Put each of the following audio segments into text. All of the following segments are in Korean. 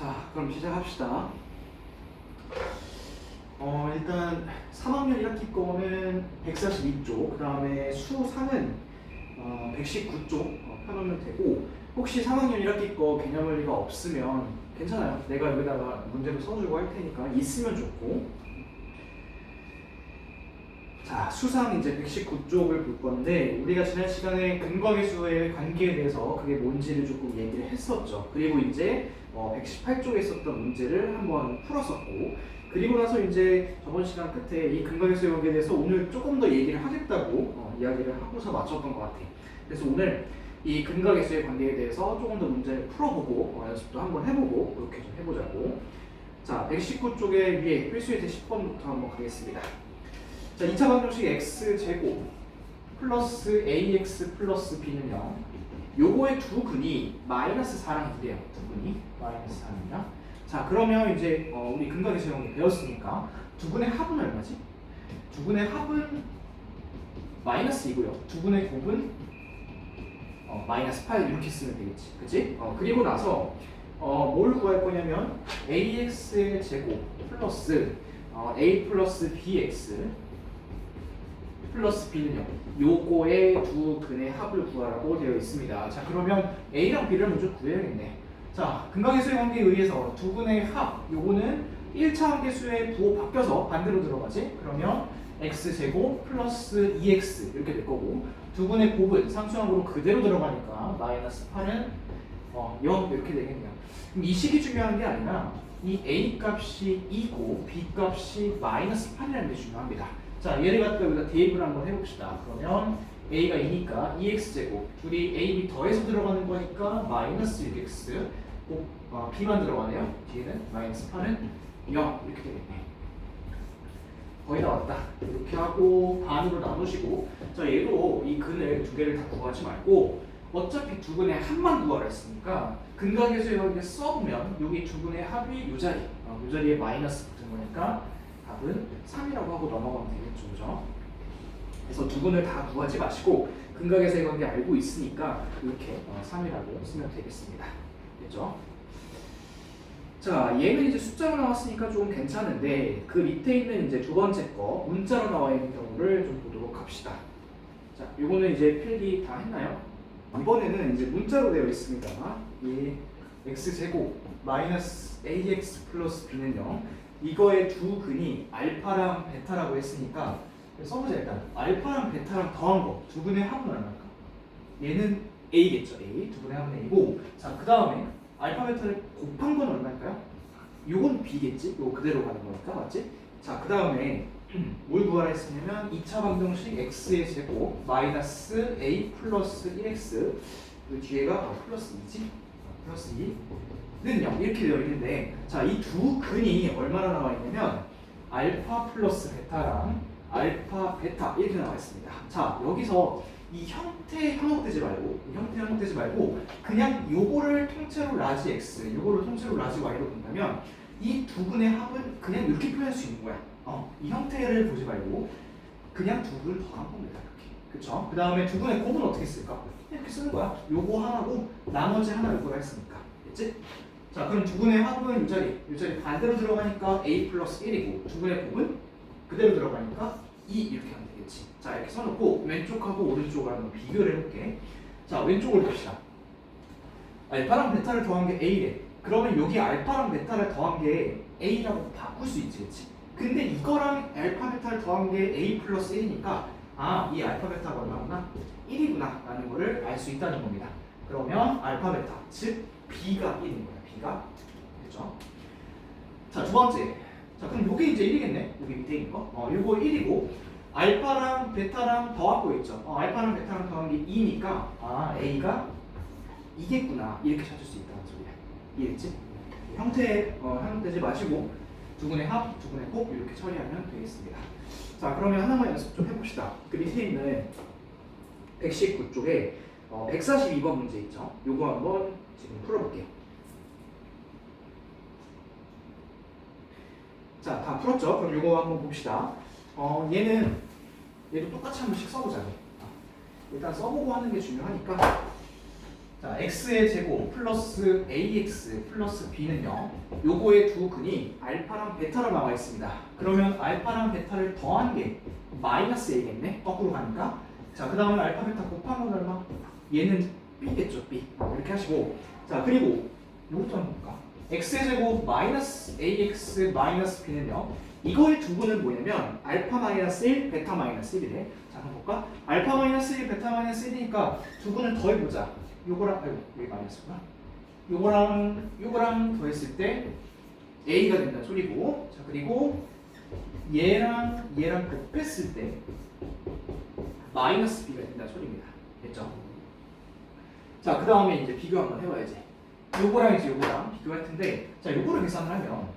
자, 그럼 시작합시다. 일단 3학년 1학기 거는 142쪽, 그 다음에 수상은 119쪽 펴놓으면 되고, 혹시 3학년 1학기 거 개념원리가 없으면 괜찮아요. 내가 여기다가 문제를 써주고 할 테니까 있으면 좋고. 자, 수상 이제 119쪽을 볼 건데, 우리가 지난 시간에 근거계수의 관계에 대해서 그게 뭔지를 조금 얘기를 했었죠. 그리고 이제 118쪽에 있었던 문제를 한번 풀었었고, 그리고 나서 이제 저번 시간 끝에 이 근거계수의 관계에 대해서 오늘 조금 더 얘기를 하겠다고 이야기를 하고서 마쳤던 것 같아요. 그래서 오늘 이 근거계수의 관계에 대해서 조금 더 문제를 풀어보고 연습도 한번 해보고 그렇게 좀 해보자고. 자, 119쪽의 위에 필수의 제10번부터 한번 가겠습니다. 자, 2차 방정식 x제곱 플러스 ax 플러스 b는요, 요거의 두 근이 마이너스 4랑 1이에요. 두 근이 마이너스 4는요. 자, 그러면 이제 우리 근각의 제형이 배웠으니까 두 근의 합은 얼마지? 두 근의 합은 마이너스 2고요. 두 근의 곱은 마이너스 8 이렇게 쓰면 되겠지. 그치? 그리고 나서 뭘 구할 거냐면 ax의 제곱 플러스 a 플러스 bx 플러스 b는요, 요거의 두 근의 합을 구하라고 되어 있습니다. 자, 그러면 a랑 b를 먼저 구해야겠네. 자, 근각계수의 관계에 의해서 두 근의 합, 요거는 1차 함계수의 부호 바뀌어서 반대로 들어가지. 그러면 x제곱 플러스 2x 이렇게 될 거고, 두 근의 곱은 상수항으로 그대로 들어가니까 마이너스 8은 0 이렇게 되겠네요. 그럼 이 식이 중요한 게 아니라 이 a 값이 2고 b 값이 마이너스 8이라는 게 중요합니다. 자, 얘를 갖다 여기다 대입을 한번 해봅시다. 그러면 a가 2니까 2x제곱, 둘이 a, b 더해서 들어가는 거니까 마이너스 6x, b만 들어가네요. 뒤에는 마이너스 8은 0 이렇게 되겠네. 거의 다 왔다. 이렇게 하고 반으로 나누시고, 자, 얘도 이 근을 두 개를 다 구하지 말고 어차피 두 근의 합만 구하라 했으니까 근각계수의 관계 써보면 여기 두 근의 합이 요 자리, 요 자리에 마이너스 붙은 거니까 답은 3이라고 하고 넘어가면 되겠죠, 그죠? 그래서 두 근을 다 구하지 마시고 근각계수의 관계 알고 있으니까 이렇게 3이라고 쓰면 되겠습니다. 됐죠? 자, 얘는 이제 숫자로 나왔으니까 좀 괜찮은데 그 밑에 있는 이제 두 번째 거 문자로 나와 있는 경우를 좀 보도록 합시다. 자, 요거는 이제 필기 다 했나요? 이번에는 이제 문자로 되어 있습니다. 이 x제곱 마이너스 ax 플러스 b는요, 이거의 두 근이 알파랑 베타라고 했으니까 써보자. 일단 알파랑 베타랑 더한 거 두 근의 합은 얼마일까? 얘는 a겠죠. a 두 근의 합은 a고, 자, 그 다음에 알파 베타를 곱한 건 얼마일까요? 요건 b겠지. 요거 그대로 가는 거니까, 맞지? 자, 그 다음에 뭘 구하라 했으냐면 2차 방정식 x의 제곱 마이너스 a 플러스 1x, 그 뒤에가 플러스 2지? 플러스 2는 0 이렇게 되어 있는데, 자, 이 두 근이 얼마나 나와 있냐면 알파 플러스 베타랑 알파 베타 이렇게 나와 있습니다. 자, 여기서 이 형태 현혹되지 말고 그냥 요거를 통째로 라지 x, 요거를 통째로 라지 y로 본다면 이 두 근의 합은 그냥 이렇게 표현할 수 있는 거야. 이 형태를 보지 말고 그냥 두 근을 더한 겁니다. 이렇게. 그쵸? 그 다음에 두 근의 곱은 어떻게 쓸까? 이렇게 쓰는 거야. 요거 하나고 나머지 하나 요거라 했으니까. 됐지? 자, 그럼 두 근의 합은 이 자리 반대로 들어가니까 a 플러스 1이고, 두 근의 곱은 그대로 들어가니까 2 이렇게 하면 되겠지. 자, 이렇게 써놓고 왼쪽하고 오른쪽을 한번 비교를 해볼게. 자, 왼쪽을 봅시다. 알파랑 베타를 더한 게 a래. 그러면 여기 알파랑 베타를 더한 게 a라고 바꿀 수 있지, 그치? 근데 이거랑 알파 베타를 더한 게 a 플러스 1이니까 이 알파 베타가 얼마구나? 1이구나 라는 거를 알 수 있다는 겁니다. 그러면 알파 베타, 즉 b가 1인 거야. b가. 그렇죠? 자, 두 번째. 자, 그럼 요게 이제 1이겠네. 여기 밑에 있는 거. 요거 1이고 알파랑 베타랑 더한 거 있죠. 알파랑 베타랑 더한 게 2니까 a가 2겠구나. 이렇게 찾을 수 있다는 소리야. 이해했지? 형태 현혹되지 마시고 두 근의 합, 두 근의 곱 이렇게 처리하면 되겠습니다. 자, 그러면 하나만 연습 좀 해봅시다. 그 밑에 있는 119쪽에 142번 문제 있죠. 요거 한번 지금 풀어볼게요. 자, 다 풀었죠? 그럼 요거 한번 봅시다. 얘도 똑같이 한 번씩 써보자. 일단 써보고 하는 게 중요하니까 자, x의 제곱 플러스 ax 플러스 b는요. 요거의 두 근이 알파랑 베타로 나와 있습니다. 그러면 알파랑 베타를 더한 게 마이너스 a겠네. 거꾸로 가니까. 자, 그 다음에 알파 베타 곱한 건 얼마? 얘는 b겠죠, b. 이렇게 하시고. 자, 그리고 요것도 한번 볼까? x의 제곱 마이너스 ax 마이너스 b는요. 이거의 두 근은 뭐냐면 알파 마이너스 1, 베타 마이너스 1이래. 자, 한번 볼까? 알파 마이너스 1, 베타 마이너스 1이니까 두 근을 더해보자. 요거랑, 아이고, 여기 마이너스구나. 요거랑 더했을 때 a가 된다는 소리고. 자, 그리고 얘랑 곱했을 때 마이너스 b가 된다는 소리입니다. 됐죠? 자, 그 다음에 이제 비교 한번 해봐야지. 요거랑 이제 요거랑 비교할 텐데, 자, 요거를 계산을 하면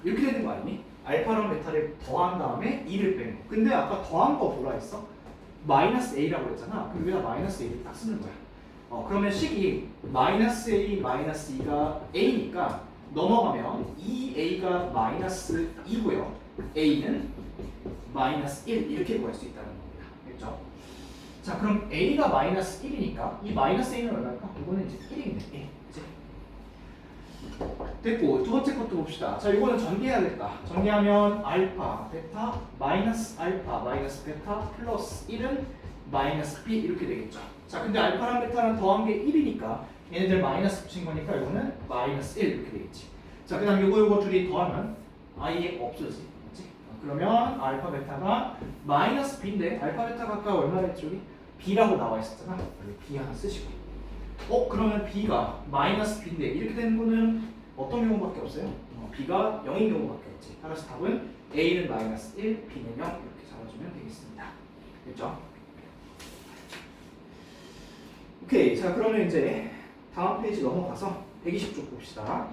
이렇게 되는 거 아니니? 알파랑 베타를 더한 다음에 2를 빼는 거. 근데 아까 더한 거 뭐라 했어? 마이너스 a라고 했잖아. 그럼 여기다 마이너스 a를 딱 쓰는 거야. 그러면 식이 마이너스 a 마이너스 2가 a니까 넘어가면 2a가 마이너스 2고요. a는 마이너스 1 이렇게 구할 수 있다는 겁니다. 됐죠? 자, 그럼 a가 마이너스 1이니까 이 마이너스 a는 얼마일까? 이거는 이제 1이겠네. 1. 그치? 됐고, 두 번째 것도 봅시다. 자, 이거는 전개해야겠다. 전개하면 알파, 베타, 마이너스 알파, 마이너스 베타, 플러스 1은 마이너스 b 이렇게 되겠죠. 자, 근데 알파랑 베타랑 더한 게 1이니까 얘네들 마이너스 붙인 거니까 이거는 마이너스 1 이렇게 되겠지. 자, 그 다음 요거 둘이 더하면 아예 없어지. 그렇지? 그러면 알파 베타가 마이너스 b인데 알파 베타가 아까 얼마랬죠? 여기 b라고 나와 있었잖아. 여기 b 하나 쓰시고. 그러면 b가 마이너스 b인데 이렇게 되는 거는 어떤 경우밖에 없어요? b가 0인 경우밖에 없지. 따라서 답은 a는 마이너스 1, b는 0 이렇게 잡아주면 되겠습니다. 됐죠? 오케이. 자, 그러면 이제 다음 페이지 넘어가서 120쪽 봅시다.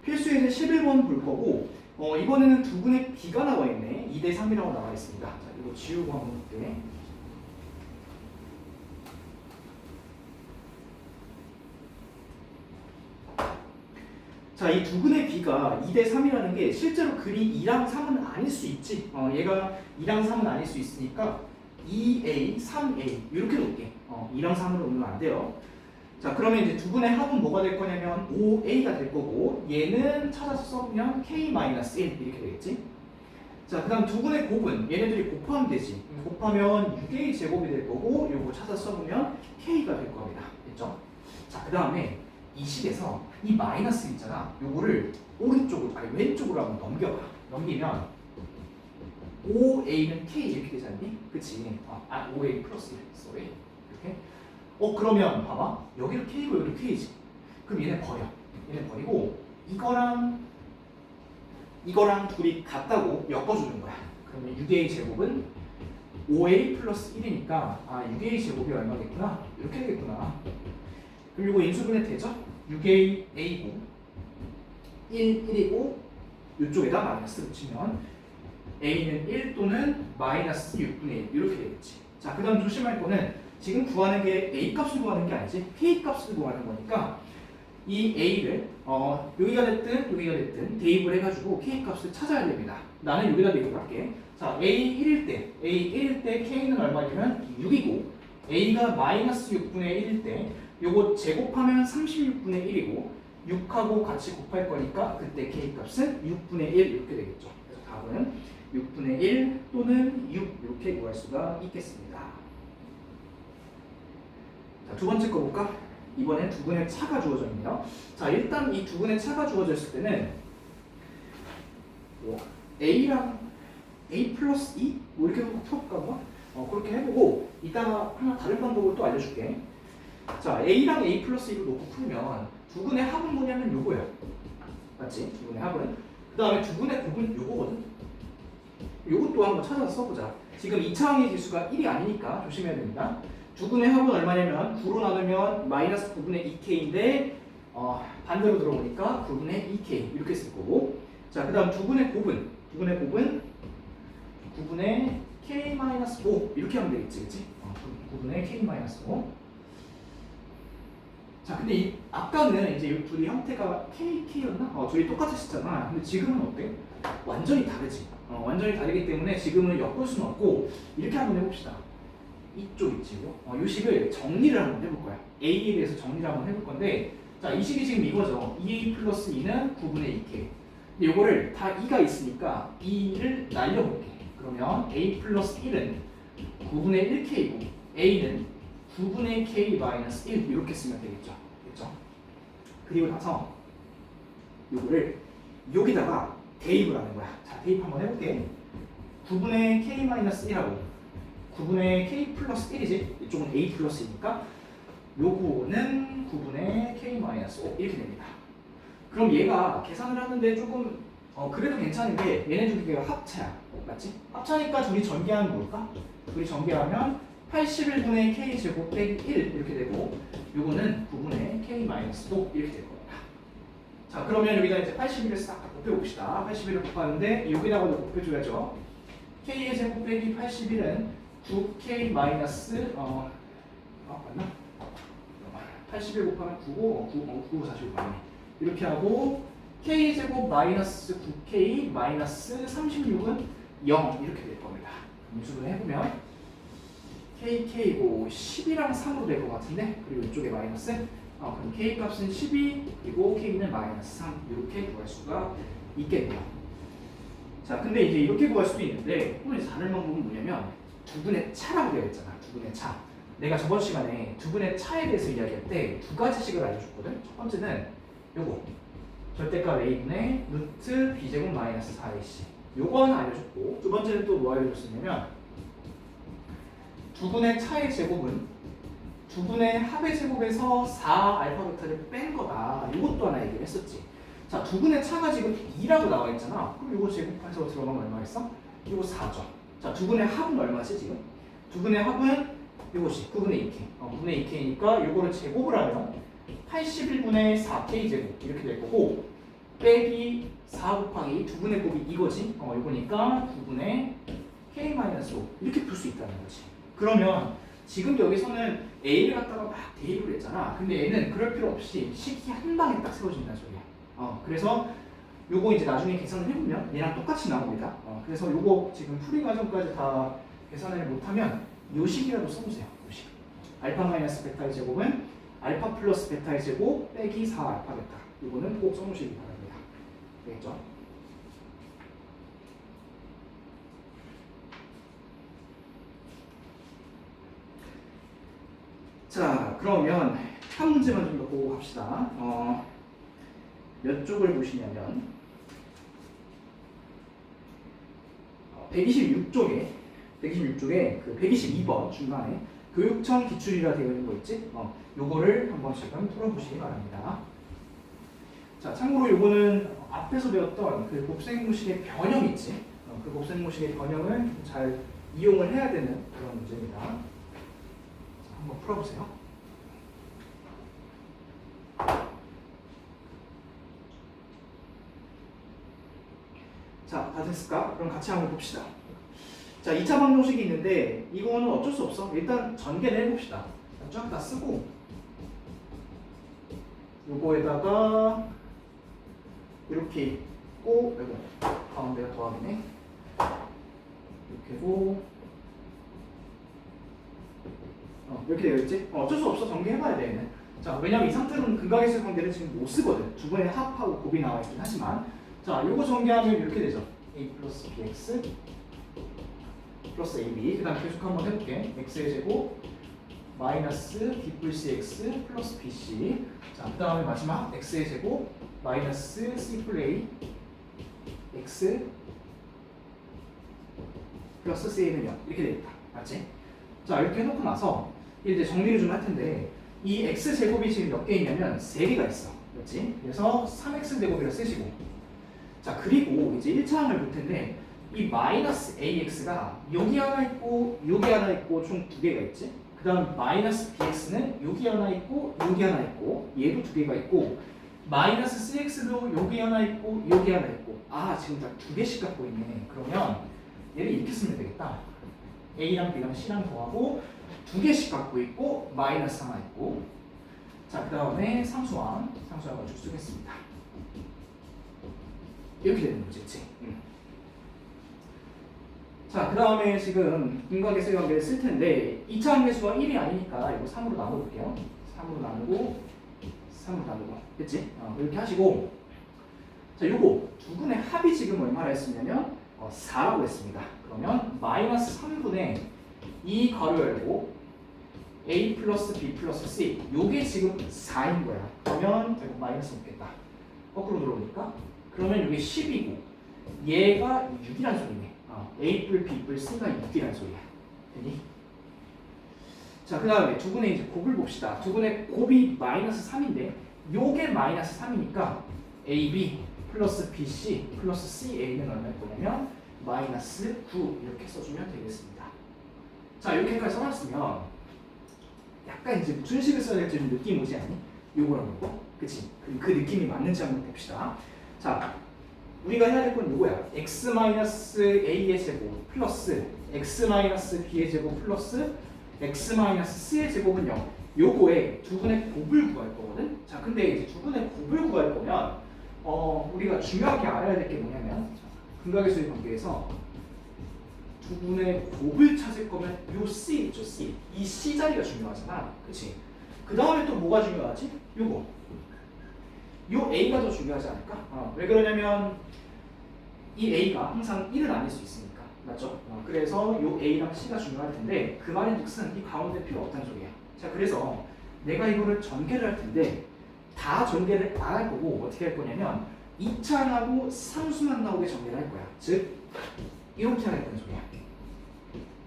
필수에는 11번 볼 거고 이번에는 두 분의 b가 나와 있네. 2대 3이라고 나와 있습니다. 자, 이거 지우고 한번 볼게. 자, 이 두 근의 b가 2대 3이라는 게 실제로 글이 2랑 3은 아닐 수 있지. 얘가 2랑 3은 아닐 수 있으니까 2a, 3a 이렇게 놓을게. 2랑 3으로 놓으면 안 돼요. 자, 그러면 이제 두 분의 합은 뭐가 될 거냐면 5a가 될 거고 얘는 찾아서 써보면 k-1 이렇게 되겠지. 자, 그 다음 두 분의 곱은 얘네들이 곱하면 되지. 곱하면 6a 제곱이 될 거고 요거 찾아서 써보면 k가 될 겁니다. 됐죠? 자, 그 다음에 이 식에서 이 마이너스 있잖아. 요거를 오른쪽으로, 아니 왼쪽으로 한번 넘겨봐. 넘기면 5a는 k 이렇게 되지 않니? 그치? 5a 플러스 1, sorry. 이렇게. 그러면 봐봐. 여기는 k고 여기는 k지. 그럼 얘네 버려. 얘네 버리고 이거랑 둘이 같다고 엮어주는 거야. 그러면 6a 제곱은 5a 플러스 1이니까 6a 제곱이 얼마겠구나? 이렇게 되겠구나. 그럼 이거 인수분해 되죠? 6a a고 1이고 이쪽에다 마이너스 붙이면 a는 1 또는 마이너스 6분의 1 이렇게 되겠지. 자, 그 다음 조심할 거는 지금 구하는 게 a 값을 구하는 게 아니지 k 값을 구하는 거니까 이 a를 여기가 됐든 대입을 해가지고 k 값을 찾아야 됩니다. 나는 여기다 대입할게. 자, a 1일 때 k는 얼마냐면 6이고 a가 마이너스 6분의 1일 때 요거 제곱하면 36분의 1이고 6하고 같이 곱할 거니까 그때 k 값은 6분의 1 이렇게 되겠죠. 그래서 답은 6분의 1 또는 6 이렇게 구할 수가 있겠습니다. 자, 두 번째 거 볼까? 이번엔 두 분의 차가 주어져 있네요. 자, 일단 이 두 분의 차가 주어져 있을 때는 a랑 a 플러스 2? 뭐 이렇게 풀어볼까 뭐? 그렇게 해보고 이따가 하나 다른 방법을 또 알려줄게. 자, a랑 a 플러스 2로 놓고 풀면 두 분의 합은 뭐냐면 요거예요. 맞지? 두 분의 합은. 그 다음에 두 분의 곱은 요거거든. 요것도 한번 찾아서 써보자. 지금 2차항의 개수가 1이 아니니까 조심해야 됩니다. 두 분의 합은 얼마냐면 9로 나누면 마이너스 9분의 2k인데 반대로 들어오니까 9분의 2k 이렇게 쓸 거고. 자, 그 다음 두 분의 곱은 9분의 k-5 이렇게 하면 되겠지, 그치? 9분의 k-5. 자, 근데 아까는 이제 이 둘이 형태가 KK였나? 둘이 똑같았었잖아. 근데 지금은 어때? 완전히 다르지. 완전히 다르기 때문에 지금은 엮을 수는 없고 이렇게 한번 해봅시다. 이쪽 있지 이거. 이 식을 정리를 한번 해볼 거야. A에 대해서 정리를 한번 해볼 건데, 자, 이 식이 지금 이거죠. 2A 플러스 2는 9분의 2K. 근데 이거를 다 2가 있으니까 2를 날려볼게. 그러면 A 플러스 1은 9분의 1K고 A는 9분의 K 마이너스 1 이렇게 쓰면 되겠죠. 그렇죠? 그리고 나서 이거를 여기다가 대입을 하는 거야. 자, 대입 한번 해볼게. 9분의 K 마이너스 1하고 9분의 K 플러스 1이지. 이쪽은 A 플러스이니까 요거는 9분의 K 마이너스 5 이렇게 됩니다. 그럼 얘가 계산을 하는데 조금 그래도 괜찮은 게 얘네 두 개가 합차야. 맞지? 합차니까 둘이 전개하면 뭘까? 둘이 전개하면 81분의 K 제곱 빼기 1 이렇게 되고 요거는 9분의 K 마이너스 5 이렇게 될 겁니다. 자, 그러면 여기다 이제 81을 싹 곱해봅시다. 81을 곱하는데 여기다가도 곱해줘야죠. K의 제곱 빼기 81은 9K 마이너스 맞나? 81 곱하면 9고 9 45 맞네. 이렇게 하고 K제곱 마이너스 9K 마이너스 36은 0 이렇게 될 겁니다. 인수를 해보면 KK고 10이랑 3으로 될 것 같은데, 그리고 이쪽에 마이너스 그럼 K 값은 12 그리고 K는 마이너스 3 이렇게 구할 수가 있겠네요. 자, 근데 이제 이렇게 구할 수도 있는데 또 이제 다른 방법은 뭐냐면 두분의 차라고 되어 있잖아. 두분의 차. 내가 저번 시간에 두분의 차에 대해서 이야기할 때 두 가지 식을 알려줬거든. 첫 번째는 요거 절대값 A분의 루트 B제곱 마이너스 4AC 요거 하나 알려줬고, 두 번째는 또 뭐 알려줬었냐면 두분의 차의 제곱은 두분의 합의 제곱에서 4 알파 베타를 뺀 거다. 이것도 하나 얘기를 했었지. 자, 두분의 차가 지금 2라고 나와 있잖아. 그럼 이거 제곱해서 들어가면 얼마겠어? 이거 4죠. 자, 두분의 합은 얼마지 지금? 두분의 합은 이것이 9분의 2K. 9분의 2K니까 이거를 제곱을 하면 81분의 4K 제곱 이렇게 될 거고, 빼기 4 곱하기 두분의 곱이 이거지. 이거니까 9분의 K 마이너스 5 이렇게 풀 수 있다는 거지. 그러면 지금 여기서는 A를 갖다가 막 대입을 했잖아. 근데 얘는 그럴 필요 없이 식이 한 방에 딱 세워진다는 소리야. 그래서 요거 이제 나중에 계산을 해보면 얘랑 똑같이 나옵니다. 그래서 요거 지금 풀이 과정까지 다 계산을 못하면 요 식이라도 써보세요. 요 식. 알파 마이너스 베타의 제곱은 알파 플러스 베타의 제곱 빼기 4 알파 베타. 이거는 꼭 써놓으시기 바랍니다. 되겠죠? 자, 그러면 한 문제만 좀 더 보고 갑시다. 몇 쪽을 보시냐면 126쪽에 그 122번 중간에 교육청 기출이라 되어 있는 거 있지? 요거를 한 번씩은 풀어보시기 바랍니다. 자, 참고로 요거는 앞에서 배웠던 그 곱셈공식의 변형 있지? 그 곱셈공식의 변형을 잘 이용을 해야 되는 그런 문제입니다. 자, 한번 풀어보세요. 자, 다 됐을까? 그럼 같이 한번 봅시다. 자, 2차 방정식이 있는데 이거는 어쩔 수 없어. 일단 전개를 해봅시다. 쫙 다 쓰고 요거에다가 이렇게 있고, 이거 가운데가 더하기네. 이렇게고 이렇게 되어 있지? 어쩔 수 없어. 전개해봐야 돼 얘는. 자, 왜냐면 이 상태로는 근각의 관계를 지금 못 쓰거든. 두 번의 합하고 곱이 나와 있긴 하지만, 자, 요거 전개하면 이렇게 되죠. A 플러스 BX 플러스 AB. 그 다음 계속 한번 해볼게. X의 제곱 마이너스 B 플러스 X 플러스 BC. 자, 그 다음에 마지막 X의 제곱 마이너스 C 플러스 A X 플러스 C는 0 이렇게 되겠다. 맞지? 자, 이렇게 해놓고 나서 이제 정리를 좀 할 텐데, 이 X 제곱이 지금 몇 개 있냐면 3개가 있어. 그렇지? 그래서 3X 제곱이라 쓰시고, 자, 그리고 이제 1차 항을 볼 텐데 이 마이너스 AX가 여기 하나 있고 여기 하나 있고 총 2개가 있지? 그 다음 마이너스 BX는 여기 하나 있고 여기 하나 있고 얘도 2개가 있고, 마이너스 CX도 여기 하나 있고 여기 하나 있고, 지금 다 2개씩 갖고 있네. 그러면 얘를 이렇게 쓰면 되겠다. A랑 B랑 C랑 더하고 2개씩 갖고 있고 마이너스 하나 있고, 자, 그 다음에 상수항 가지고 쓰겠습니다. 이렇게 되는 거지, 그치? 자, 그 다음에 지금 인과계수의 관계를 쓸 텐데 2차 함계수가 1이 아니니까 이거 3으로 나눠볼게요. 3으로 나누고 3으로 나누고 됐지? 이렇게 하시고 자, 요거 두 분의 합이 지금 얼마나 했으냐면 4라고 했습니다. 그러면 마이너스 3분의 2 가로 열고 a 플러스 b 플러스 c 요게 지금 4인 거야. 그러면 이거 마이너스 없겠다. 거꾸로 들어오니까 그러면 요게 10이고 얘가 6이란 소리네. a 뿔 b 뿔 c가 6이란 소리야. 되니? 자, 그 다음에 두 분의 이제 곱을 봅시다. 두 분의 곱이 마이너스 3인데 요게 마이너스 3이니까 ab 플러스 bc 플러스 ca는 얼마일 거냐면 마이너스 9 이렇게 써주면 되겠습니다. 자, 이렇게까지 써놨으면 약간 이제 무슨 식을 써야 될지 좀 느낌 오지 않니? 요거랑 요거? 그치? 그 느낌이 맞는지 한번 봅시다. 자, 우리가 해야 될 건 요거야. x-a의 제곱 플러스 x-b의 제곱 플러스 x-c의 제곱은 0. 요거에 두 분의 곱을 구할 거거든? 자, 근데 이제 두 분의 곱을 구할 거면 우리가 중요하게 알아야 될 게 뭐냐면 근각의수의 관계에서 두 분의 곱을 찾을 거면 요 C 있죠, C. 이 C 자리가 중요하잖아. 그치? 그 다음에 또 뭐가 중요하지? 요거. 요 A가 더 중요하지 않을까? 왜 그러냐면 이 A가 항상 1은 아닐 수 있으니까. 맞죠? 그래서 요 A랑 C가 중요할 텐데 그 말인 즉슨 이 가운데 필요 없다는 소리야. 자, 그래서 내가 이거를 전개를 할 텐데 다 전개를 안 할 거고 어떻게 할 거냐면 2차하고 상수만 나오게 전개를 할 거야. 즉 이렇게 하겠다는 소리야.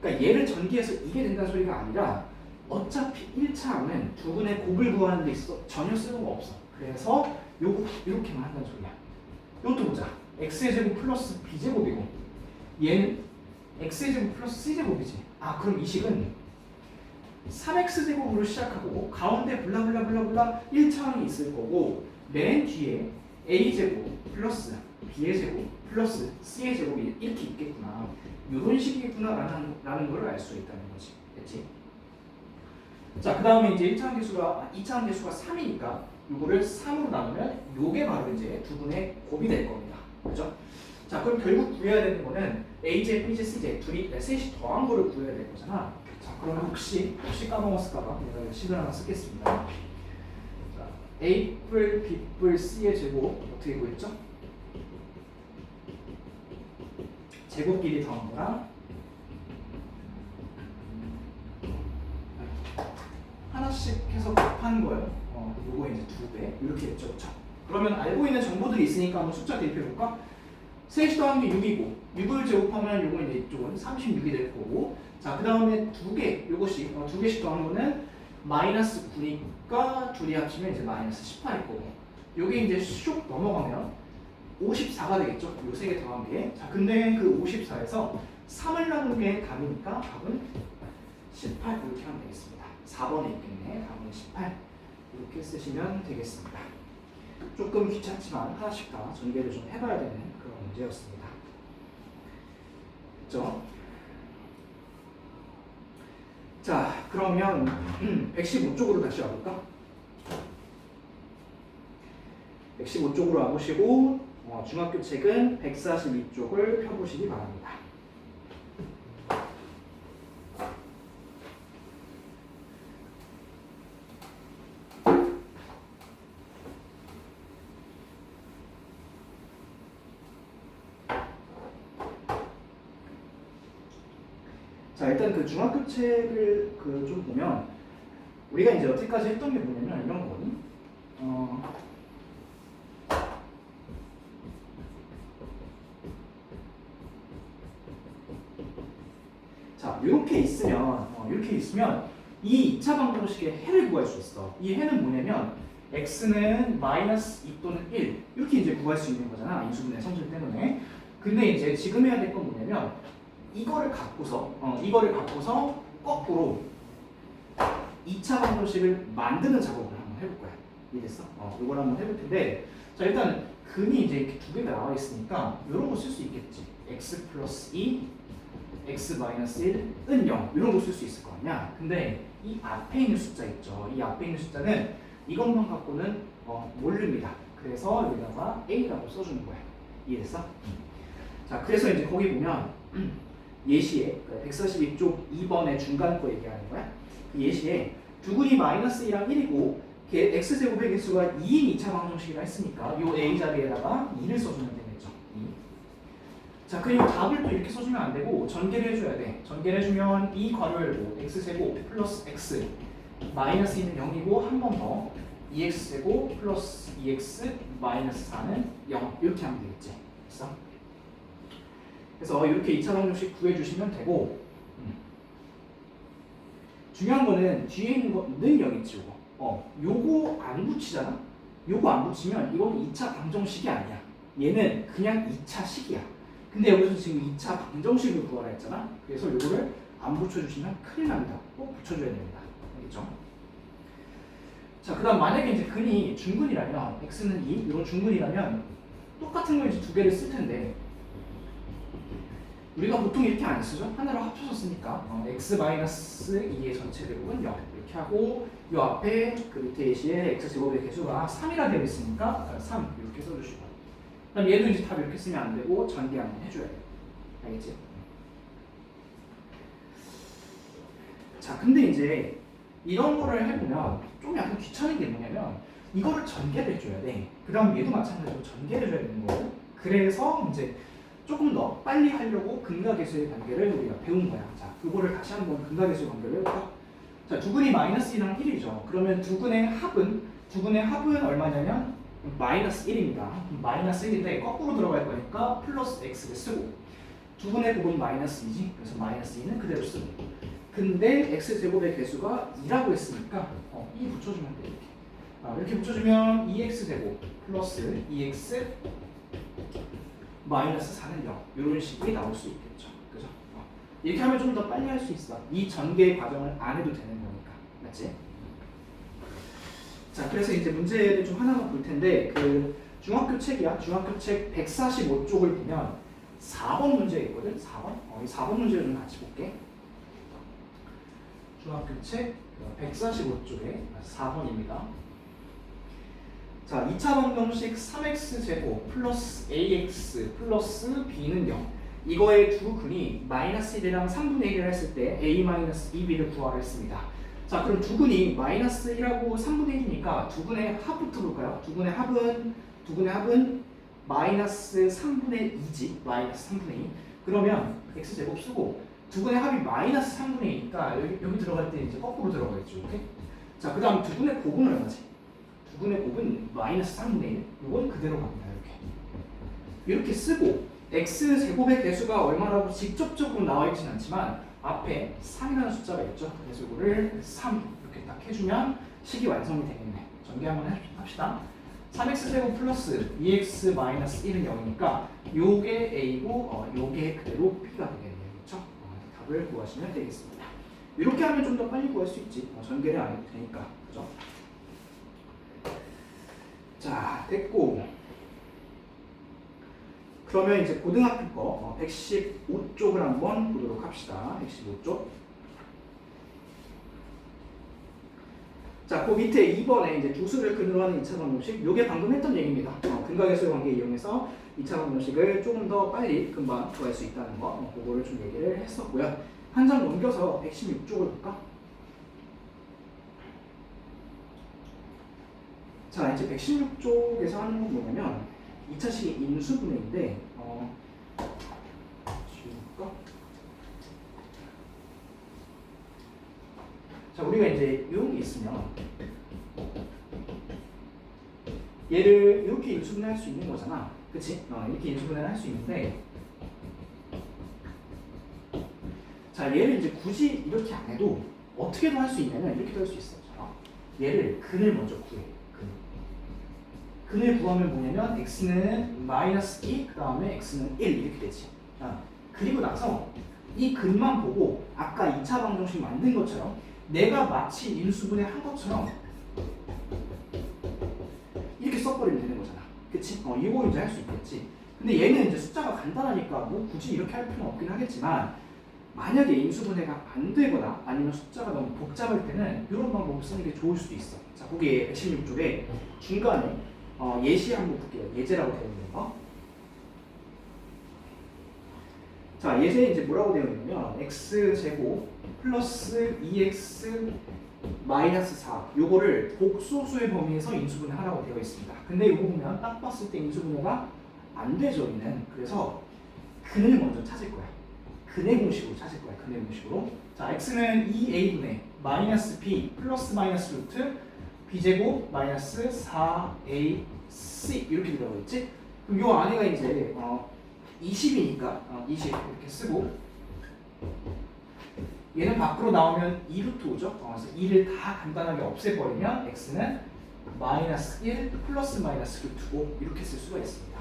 그러니까 얘를 전개해서 이게 된다는 소리가 아니라 어차피 1차는 두 분의 곱을 구하는 데 있어 전혀 쓸모가 없어. 그래서 요거 이렇게만 한다는 소리야. 이것도 보자. x의 제곱 플러스 b제곱이고 얘는 x의 제곱 플러스 c제곱이지. 그럼 이 식은 3x제곱으로 시작하고 가운데 블라블라블라블라 1차원이 있을 거고 맨 뒤에 a제곱 플러스 b의 제곱 플러스 c의 제곱이 이렇게 있겠구나. 이런 식이구나 라는 걸 알 수 있다는 거지. 됐지? 자, 그 다음에 이제 2차 함계수가 3이니까 이거를 3으로 나누면 요게 바로 이제 두 분의 곱이 될 겁니다. 그죠? 자, 그럼 결국 구해야 되는 거는 a제, b제, c제 셋이 더한 거를 구해야 될 거잖아. 자, 그러면 혹시 까먹었을까봐 내가 식을 하나 쓰겠습니다. 자, a 뿔, b 뿔, c의 제곱 어떻게 구했죠? 제곱끼리 더한 거랑 하나씩 해서 곱한 거예요. 요거 이제 2배 이렇게 했죠. 그렇죠? 그러면 알고 있는 정보들이 있으니까 한번 숫자 대입해 볼까? 셋이 더한 게 6이고 6을 제곱하면 요거 이제 이쪽은 36이 될 거고 자, 그 다음에 두 개씩 더한 거는 마이너스 9니까 둘이 합치면 이제 마이너스 18일 거고 요게 이제 슉 넘어가면 54가 되겠죠? 요 세 개 더한 게. 자, 근데 그 54에서 3을 나눈 게 답이니까 답은 18 이렇게 하면 되겠습니다. 4번에 있겠네. 답은 18 이렇게 쓰시면 되겠습니다. 조금 귀찮지만 하나씩 다 전개를 좀 해봐야 되는 그런 문제였습니다. 그렇죠? 자, 그러면 115쪽으로 다시 와볼까? 115쪽으로 와보시고 중학교 책은 142쪽을 펴보시기 바랍니다. 자, 일단 그 중학교 책을 좀 보면 우리가 이제 여태까지 했던 게 뭐냐면 이런 거거든. 자, 이렇게 있으면 이 2차 방정식의 해를 구할 수 있어. 이 해는 뭐냐면 x는 마이너스 2 또는 1 이렇게 이제 구할 수 있는 거잖아. 인수분해 성질 때문에. 근데 이제 지금 해야 될 건 뭐냐면 이거를 갖고서 거꾸로 2차 방정식을 만드는 작업을 한번 해볼 거야. 이해됐어? 이걸 한번 해볼 텐데 자, 일단 근이 이제 이렇게 두 개가 나와 있으니까 이런 거 쓸 수 있겠지. x 플러스 2 x 마이너스 1은 0 이런 거 쓸 수 있을 거 아니야. 근데 이 앞에 있는 숫자 있죠. 이 앞에 있는 숫자는 이것만 갖고는 모릅니다. 그래서 여기다가 a라고 써주는 거야. 이해됐어? 자, 그래서 이제 거기 보면 예시에 142쪽 2번의 중간 거 얘기하는 거야. 그 예시에 두근이 마이너스 2랑 1이고 x제곱의 개수가 2인 2차 방정식이라 했으니까 요 a 자리에다가 2를 써주면 되겠죠. 2. 자, 그리고 답을 또 이렇게 써주면 안 되고 전개를 해줘야 돼. 전개를 해주면 이 괄호 열고 x제곱 플러스 x 마이너스 2는 0이고 한 번 더 2x제곱 플러스 2x 마이너스 4는 0 이렇게 하면 되겠지. 됐어? 그래서 이렇게 2차 방정식 구해주시면 되고 중요한 거는 뒤에 있는 거는 0이지 요거. 요거 안 붙이잖아? 요거 안 붙이면 이거는 2차 방정식이 아니야. 얘는 그냥 2차 식이야. 근데 여기서 지금 2차 방정식을 구하라 했잖아? 그래서 요거를 안 붙여주시면 큰일 납니다. 꼭 붙여줘야 됩니다. 알겠죠? 자, 그 다음 만약에 이제 근이 중근이라면 x는 2, 이런 중근이라면 똑같은 걸 이제 두 개를 쓸 텐데 우리가 보통 이렇게 안 쓰죠? 하나로 합쳐서 쓰니까 x-2의 전체 대곱은 0 이렇게 하고 이 앞에 그 밑에 예시에 x제곱의 개수가 3이라 되어 있으니까 3 이렇게 써주시고 그다음 얘도 이제 답 이렇게 쓰면 안 되고 전개 한번 해줘야 돼요. 알겠지? 자, 근데 이제 이런 거를 해보면 좀 약간 귀찮은 게 뭐냐면 이거를 전개를 해줘야 돼. 그 다음 얘도 마찬가지로 전개를 해줘야 되는 거고 그래서 이제 조금 더 빨리 하려고 근각계수의 관계를 우리가 배운 거야. 자, 그거를 다시 한번 근각계수의 관계를 해볼까? 자, 두근이 마이너스 2랑 1이죠. 그러면 두근의 합은 얼마냐면 마이너스 1입니다. 마이너스 1인데 거꾸로 들어갈 거니까 플러스 x를 쓰고 두근의 곱은 마이너스 2지. 그래서 마이너스 2는 그대로 쓰고 근데 x제곱의 개수가 2라고 했으니까 2 붙여주면 돼. 이렇게 붙여주면 2x제곱 플러스 2x 마이너스 4는 0 이런 식이 나올 수 있겠죠. 그죠? 이렇게 하면 좀 더 빨리 할 수 있어. 이 전개 과정을 안 해도 되는 거니까. 맞지? 자, 그래서 이제 문제를 좀 하나만 볼 텐데 그 중학교 책이야. 중학교 책 145쪽을 보면 4번 문제 있거든. 4번? 이 4번 문제를 좀 같이 볼게. 중학교 책 145쪽에 4번입니다. 자, 2차 방정식 3x제곱 플러스 ax 플러스 b는 0 이거의 두 근이 마이너스 1이랑 3분의 1을 했을 때 a 마이너스 2b를 구하라 했습니다. 자, 그럼 두 근이 마이너스 1하고 3분의 1이니까 두 근의 합부터 볼까요? 두 근의 합은 마이너스 3분의 2지. 마이너스 3분의 2 그러면 x제곱 쓰고 두 근의 합이 마이너스 3분의 2니까 여기 들어갈 때 이제 거꾸로 들어가겠죠. 오케이? 자, 그 다음 두 근의 곱은 얼마지? 두 근의 곱은 마이너스 3분의 1. 이건 그대로 갑니다. 이렇게 쓰고 x제곱의 개수가 얼마라고 직접적으로 나와 있지는 않지만 앞에 3이라는 숫자가 있죠. 그래서 이거를 3 이렇게 딱 해주면 식이 완성이 되겠네. 전개 한번 합시다. 3x제곱 플러스 2x 마이너스 1은 0이니까 요게 a고 요게 그대로 b가 되겠네요. 그렇죠? 답을 구하시면 되겠습니다. 이렇게 하면 좀 더 빨리 구할 수 있지. 전개를 안 해도 되니까. 그죠? 자, 됐고 그러면 이제 고등학교 거 115쪽을 한번 보도록 합시다. 115쪽. 자, 그 밑에 2번에 이제 두 수를 근으로 하는 2차 방정식. 요게 방금 했던 얘기입니다. 근각계수의 관계 이용해서 2차 방정식을 조금 더 빨리 금방 구할 수 있다는 거. 그거를 좀 얘기를 했었고요. 한 장 넘겨서 116쪽을 볼까? 자, 이제 116쪽에서 하는 건 뭐냐면 2차식이 인수분해인데 지울까? 자, 우리가 이제 이런 게 있으면 얘를 이렇게 인수분해할 수 있는 거잖아. 그치? 이렇게 인수분해를 할 수 있는데 자, 얘를 이제 굳이 이렇게 안 해도 어떻게도 할 수 있냐면 이렇게도 할 수 있어. 얘를 근을 먼저 구해. 근을 구하면 뭐냐면 x는 마이너스 2, 그 다음에 x는 1 이렇게 되지. 그리고 나서 이 근만 보고 아까 2차 방정식 만든 것처럼 내가 마치 인수분해 한 것처럼 이렇게 써버리면 되는 거잖아. 그치? 이거 이제 할 수 있겠지. 근데 얘는 이제 숫자가 간단하니까 뭐 굳이 이렇게 할 필요는 없긴 하겠지만 만약에 인수분해가 안 되거나 아니면 숫자가 너무 복잡할 때는 이런 방법을 쓰는 게 좋을 수도 있어. 자, 거기에 116쪽에 중간에 예시 한번 볼게요. 예제라고 되어 있는 거. 자, 예제에 이제 뭐라고 되어 있냐면 x제곱 플러스 2x 마이너스 4 요거를 복소수의 범위에서 인수분해하라고 되어 있습니다. 근데 이거 보면 딱 봤을 때 인수분해가 안 되죠, 얘는. 그래서 근을 먼저 찾을 거야. 근의 공식으로 찾을 거야. 근의 공식으로. 자, x는 2a분의 마이너스 b 플러스 마이너스 루트 b제곱 마이너스 4ac 이렇게 들어가 있지? 그럼 요 안에가 이제 20이니까 20 이렇게 쓰고 얘는 밖으로 나오면 2루트 오죠? 그래서 2를 다 간단하게 없애버리면 x는 마이너스 1 플러스 마이너스 루트 5 이렇게 쓸 수가 있습니다.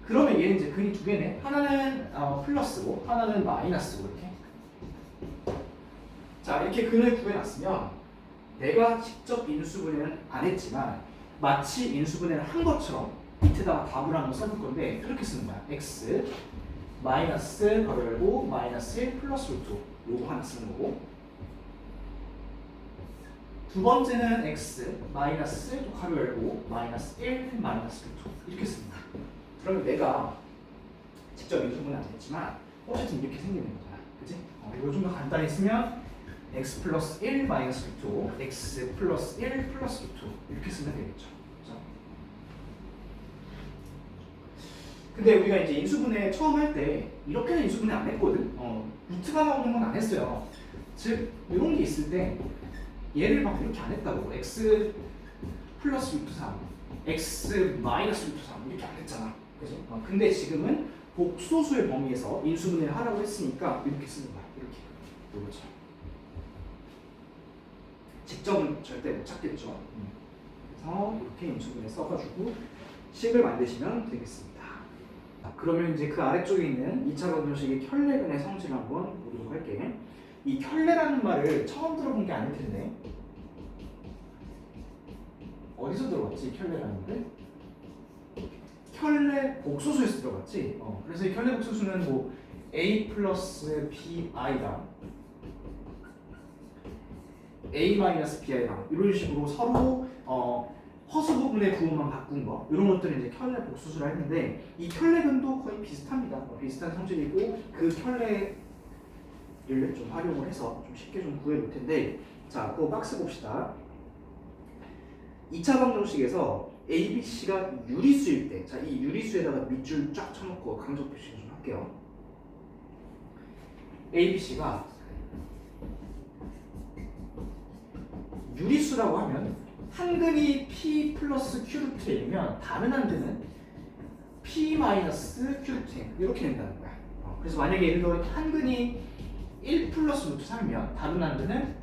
그러면 얘는 이제 근이 두 개네. 하나는 플러스고 하나는 마이너스고 이렇게. 자, 이렇게 근을 구해놨으면 내가 직접 인수분해는 안 했지만 마치 인수분해를 한 것처럼 밑에다가 답을 한번 써볼 건데 이렇게 쓰는 거야. x 마이너스 가로 열고 마이너스 1 플러스 루트 요거 하나 쓰는 거고, 두 번째는 x 마이너스 또 가로 열고 마이너스 1 마이너스 루트 이렇게 씁니다. 그러면 내가 직접 인수분해 안 했지만 어쨌든 이렇게 생기는 거잖아. 그치? 이거 좀 더 간단히 쓰면 x 플러스 1 마이너스 루트 x 플러스 1 플러스 루트 이렇게 쓰면 되겠죠. 그죠? 근데 우리가 이제 인수분해 처음 할 때 이렇게는 인수분해 안 했거든. 루트가 나오는 건 안 했어요. 즉 이런 게 있을 때 얘를 막 이렇게 안 했다고. x 플러스 루트 3 x 마이너스 루트 3 이렇게 안 했잖아. 그죠? 근데 지금은 복소수의 범위에서 인수분해를 하라고 했으니까 이렇게 쓰는 거야. 이렇게. 이거죠. 직접은 절대 못 찾겠죠. 그래서 이렇게 인수분해 써가지고 식을 만드시면 되겠습니다. 그러면 이제 그 아래쪽에 있는 2차 방정식의 켤레근의 성질을 한번 보도록 할게. 이 켤레라는 말을 처음 들어본 게 아닐 텐데 어디서 들어봤지? 켤레라는 말? 켤레 복소수에서 들어봤지? 그래서 이 켤레 복소수는 뭐 a 플러스 bi랑 a 마이너스 bi랑 이런 식으로 서로 허수 부분의 부호만 바꾼 거 이런 것들을 이제 켤레 복소수라 했는데 이 켤레근도 거의 비슷합니다. 비슷한 성질이고 그 켤레를 좀 활용을 해서 좀 쉽게 좀 구해볼 텐데, 자, 그 박스 봅시다. 2차 방정식에서 A, B, C가 유리수일 때, 자, 이 유리수에다가 밑줄 쫙 쳐놓고 강조 표시 좀 할게요. A, B, C가 유리수라고 하면 한 근이 P 플러스 Q 루트 N이면 다른 한 근은 P 마이너스 Q 루트 N 이렇게 된다는 거야. 그래서 만약에 예를 들어 한 근이 1 플러스 루트 3이면 다른 한 근은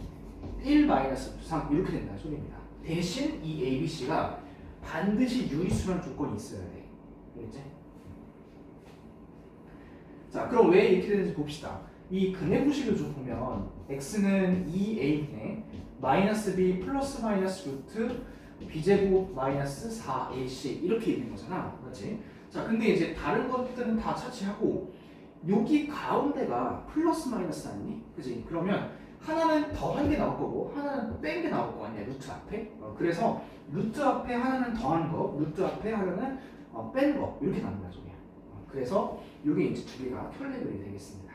1 마이너스 루트 3 이렇게 된다는 소리입니다. 대신 이 A, B, C가 반드시 유리수라는 조건이 있어야 돼. 알겠지? 자, 그럼 왜 이렇게 되는지 봅시다. 이 근의 구식을 좀 보면 x는 2a분의 마이너스 b 플러스 마이너스 루트 b제곱 마이너스 4ac 이렇게 있는 거잖아. 그렇지? 자, 근데 이제 다른 것들은 다 차치하고 여기 가운데가 플러스 마이너스 아니니? 그지? 그러면 하나는 더한 게 나올 거고 하나는 뺀 게 나올 거 아니야, 루트 앞에. 그래서 루트 앞에 하나는 더한 거, 루트 앞에 하나는 뺀 거 이렇게 나온 거야, 저게. 그래서 이게 이제 두 개가 켤레들이 되겠습니다.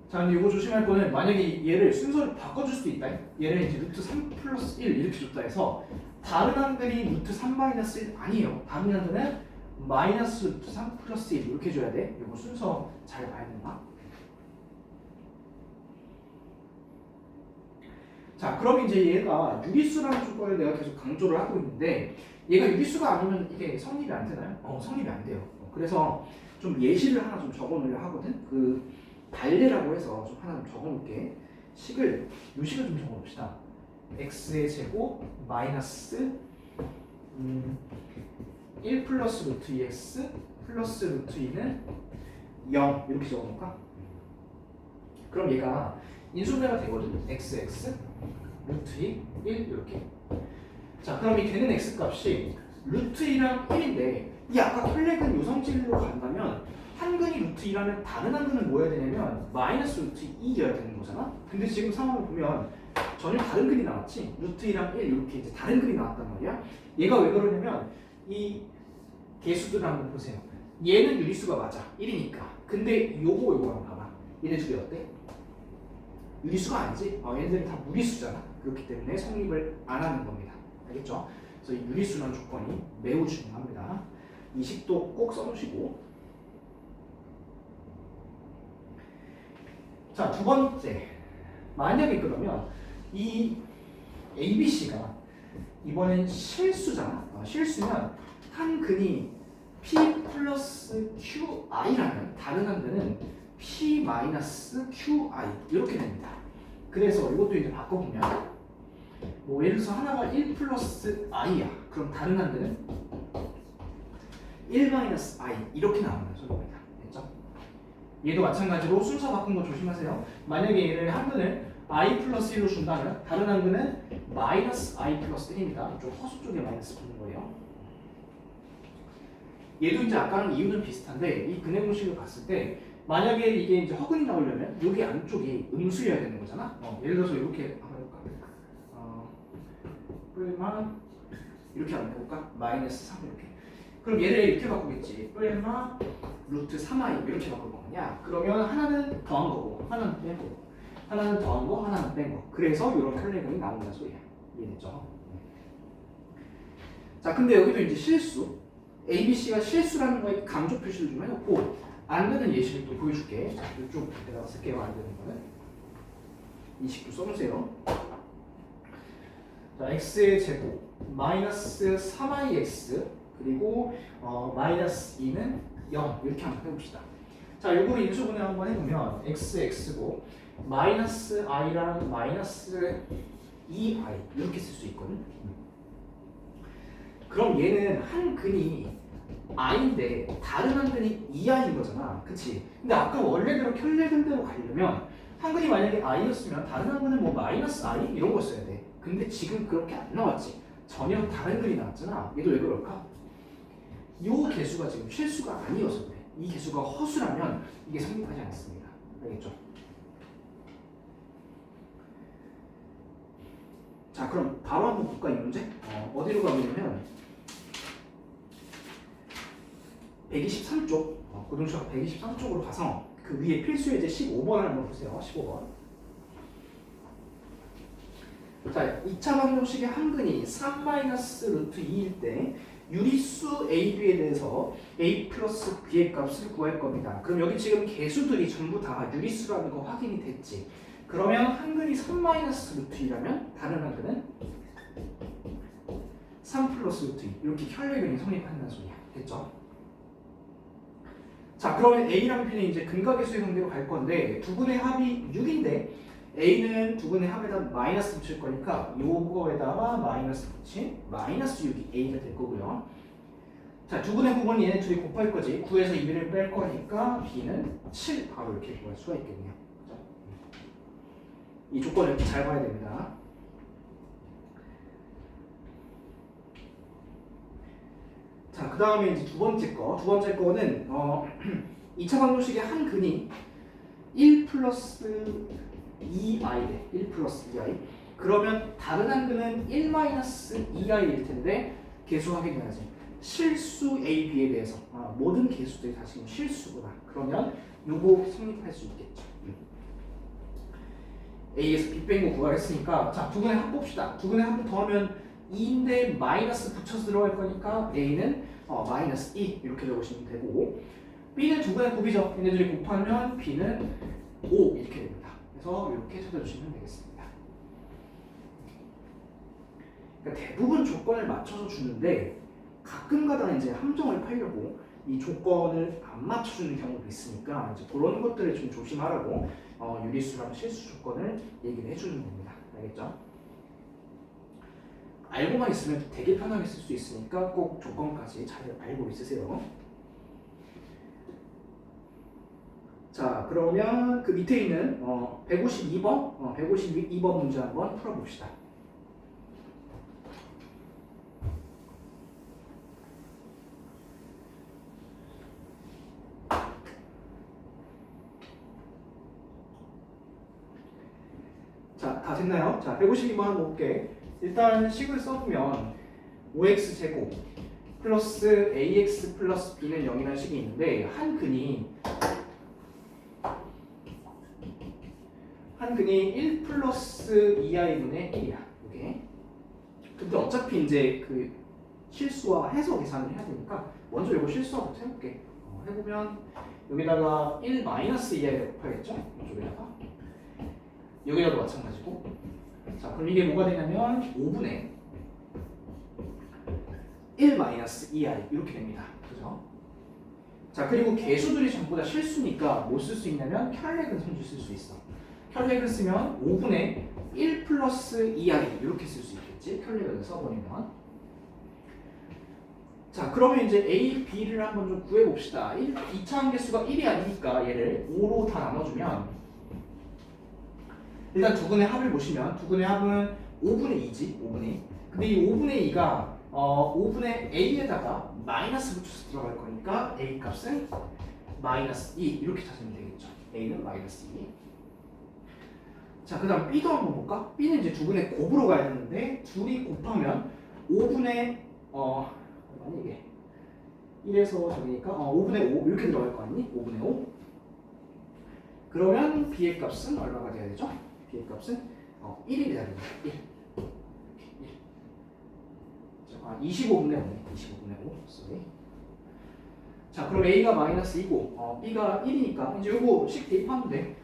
자, 근데 이거 조심할 거는 만약에 얘를 순서를 바꿔줄 수도 있다. 얘를 이제 루트 3 플러스 1 이렇게 줬다 해서 다른 한들이 루트 3 마이너스 1 아니에요. 다른 한들은 마이너스 루트 3 플러스 1 이렇게 줘야 돼. 이거 순서 잘 봐야 된다. 자, 그럼 이제 얘가 유리수라는 조건을 내가 계속 강조를 하고 있는데 얘가 유리수가 아니면 이게 성립이 안 되나요? 성립이 안 돼요. 그래서 좀 예시를 하나 좀 적어놓으려 하거든. 그 발레라고 해서 좀 하나 좀 적어놓을게. 요식을 좀 적어봅시다. x의 제곱 마이너스 1 플러스 루트 2x 플러스 루트 2는 0 이렇게 적어놓을까? 그럼 얘가 인수분해가 되거든. x 루트 2 1 이렇게. 자, 그럼 이 되는 x 값이 루트 2랑 1인데 이 아까 켤레근 요성질로 간다면 한 근이 루트 2라면 다른 한 근은 뭐 해야 되냐면 마이너스 루트 2여야 되는 거잖아. 근데 지금 상황을 보면 전혀 다른 근이 나왔지. 루트 2랑 1 이렇게 이제 다른 근이 나왔단 말이야. 얘가 왜 그러냐면 이 개수들을 한번 보세요. 얘는 유리수가 맞아. 1이니까. 근데 요거랑 봐봐. 얘네 둘이 어때? 유리수가 아니지? 얘네들은 다 무리수잖아. 그렇기 때문에 성립을 안 하는 겁니다. 알겠죠? 그래서 이 유리수라는 조건이 매우 중요합니다. 이 식도 꼭 써놓으시고. 자, 두 번째. 만약에 그러면 이 ABC가 이번엔 실수잖아. 실수면 한 근이 P 플러스 QI라면 다른 한 근은 P 마이너스 QI 이렇게 됩니다. 그래서 이것도 이제 바꿔보면 뭐 예를 들어서 하나가 1 플러스 I야. 그럼 다른 한 근은 1 마이너스 I 이렇게 나오는 소리입니다. 됐죠? 얘도 마찬가지로 순서 바꾼 거 조심하세요. 만약에 얘를 한 근을 I 플러스 1로 준다면 다른 한 근은 마이너스 I 플러스 1입니다. 좀 허수 쪽에 마이너스 붙는 거예요. 얘도 이제 아까랑 이유는 비슷한데 이 근의 공식을 봤을 때 만약에 이게 이제 허근이 나오려면 여기 안쪽이 음수여야 되는 거잖아. 예를 들어서 이렇게 한번 해볼까? 뿔마 이렇게 한번 해볼까? 마이너스 3 이렇게. 그럼 얘를 이렇게 바꾸겠지. 뿔마 루트 3i 이렇게 바꿀 거냐? 그러면 하나는 더한 거고 하나는 뺀 거고 하나는 더한 거 하나는 뺀 거. 그래서 이런 혈례근이 나온다는 소리야. 이해됐죠? 자, 근데 여기도 이제 실수. ABC가 실수라는 거에 강조 표시를 좀 해놓고 안 되는 예시를 또 보여줄게. 자, 이쪽 내가 쓸게요. 안 되는 거는 이 식도 써주세요. 자, x의 제곱 마이너스 3ix 그리고 마이너스 2는 0 이렇게 한번 해봅시다. 자, 요거를 인수분해 한번 해보면 x고 마이너스 i랑 마이너스 2i 이렇게 쓸 수 있거든. 그럼 얘는 한 근이 i인데 다른 한 근이 2i인 거잖아. 그치? 근데 아까 원래대로 켤레근대로 가려면 한 근이 만약에 i였으면 다른 한 근은 뭐 마이너스 i 이런 거 써야 돼. 근데 지금 그렇게 안 나왔지. 전혀 다른 근이 나왔잖아. 얘도 왜 그럴까? 요 개수가 지금 실수가 아니어서 그래. 이 개수가 허수라면 이게 성립하지 않습니다. 알겠죠? 자, 그럼 바로 한번 볼까 이 문제? 어디로 가보냐면 123쪽 고등수학 123쪽으로 가서 그 위에 필수 예제 15번을 한번 보세요. 15번. 자, 2차 방정식의 한 근이 3-루트 2일 때 유리수 A, B에 대해서 A 플러스 B의 값을 구할 겁니다. 그럼 여기 지금 개수들이 전부 다 유리수라는 거 확인이 됐지. 그러면 한 근이 3-루트2라면 다른 한 근은 3 플러스 루트 2 이렇게 혈례근이 성립한다는 소리야. 됐죠? 자, 그러면 A랑 B는 이제 근각계수의 관계로 갈 건데 두 근의 합이 6인데 A는 두 근의 합에다 마이너스 붙일 거니까 요거에다가 마이너스 붙인 마이너스 6이 A가 될 거고요. 자, 두 근의 부분은 얘네 둘이 곱할 거지. 9에서 2를 뺄 거니까 B는 7 바로 이렇게 구할 수가 있겠네요. 그죠? 이 조건을 이렇게 잘 봐야 됩니다. 자, 그 다음에 이제 두 번째 거는 2차 방정식의 한 근이 1 플러스 2i래. 1 플러스 2i. 그러면 다른 한 근은 1 마이너스 2i일 텐데 개수 확인해야지. 실수 A, B에 대해서 모든 개수들이 다 지금 실수구나. 그러면 요거 성립할 수 있겠죠. A에서 B 뺀 거 구하랬으니까 자, 두 근의 합 봅시다. 두 근의 합을 더하면 2인데 마이너스 붙여서 들어갈 거니까 A는 마이너스 2 이렇게 적으시면 되고 B는 두 근의 곱이죠. 얘네들이 곱하면 B는 5 이렇게 됩니다. 그래서 이렇게 찾아주시면 되겠습니다. 그러니까 대부분 조건을 맞춰서 주는데 가끔가다 이제 함정을 팔려고 이 조건을 안 맞춰주는 경우도 있으니까 이제 그런 것들을 좀 조심하라고 유리수랑 실수 조건을 얘기를 해주는 겁니다. 알겠죠? 알고만 있으면 되게 편하게 쓸 수 있으니까 꼭 조건까지 잘 알고 있으세요. 자, 그러면 그 밑에 있는 152번 152번 문제 한번 풀어봅시다. 자, 다 됐나요? 자, 152번 한번 볼게. 일단 식을 써보면 5x 제곱 플러스 ax 플러스 b는 0이라는 식이 있는데 한 근이 1 플러스 2i분의 1이야. 이게. 근데 어차피 이제 그 실수와 해서 계산을 해야 되니까 먼저 이거 실수하부터 해볼게. 해보면 여기다가 1 마이너스 2i를 곱하겠죠? 이쪽에다가 여기다도 마찬가지고. 자, 그럼 이게 뭐가 되냐면 5분의 1 마이너스 2i 이렇게 됩니다. 그죠? 자, 그리고 개수들이 전부 다 실수니까 뭐 쓸 수 있냐면 켤레근 손주 쓸 수 있어. 켤레근 쓰면 5분의 1 플러스 2i 이렇게 쓸 수 있겠지? 켤레근을 써버리면. 자, 그러면 이제 a, b를 한번 좀 구해봅시다. 2차 함계수가 1이 아니니까 얘를 5로 다 나눠주면 일단 두 근의 합을 보시면 두 근의 합은 5분의 2지. 5분의 2. 근데 이 5분의 2가 5분의 a에다가 마이너스 붙여서 들어갈 거니까 a 값은 마이너스 2 이렇게 찾으면 되겠죠. a는 마이너스 2. 자, 그 다음 b도 한번 볼까? b는 이제 두 분의 곱으로 가야 되는데 둘이 곱하면 5분의 아니 이게 1에서 저기니까 5분의 5 이렇게 들어갈 거 아니니? 5분의 5. 그러면 b의 값은 얼마가 돼야 되죠? b의 값은 1이 돼야 됩니다. 1. 25분의 5네. 25분의 5. sorry. 자, 그럼 a가 마이너스 2고 b가 1이니까 이제 요거 식 대입하면 돼.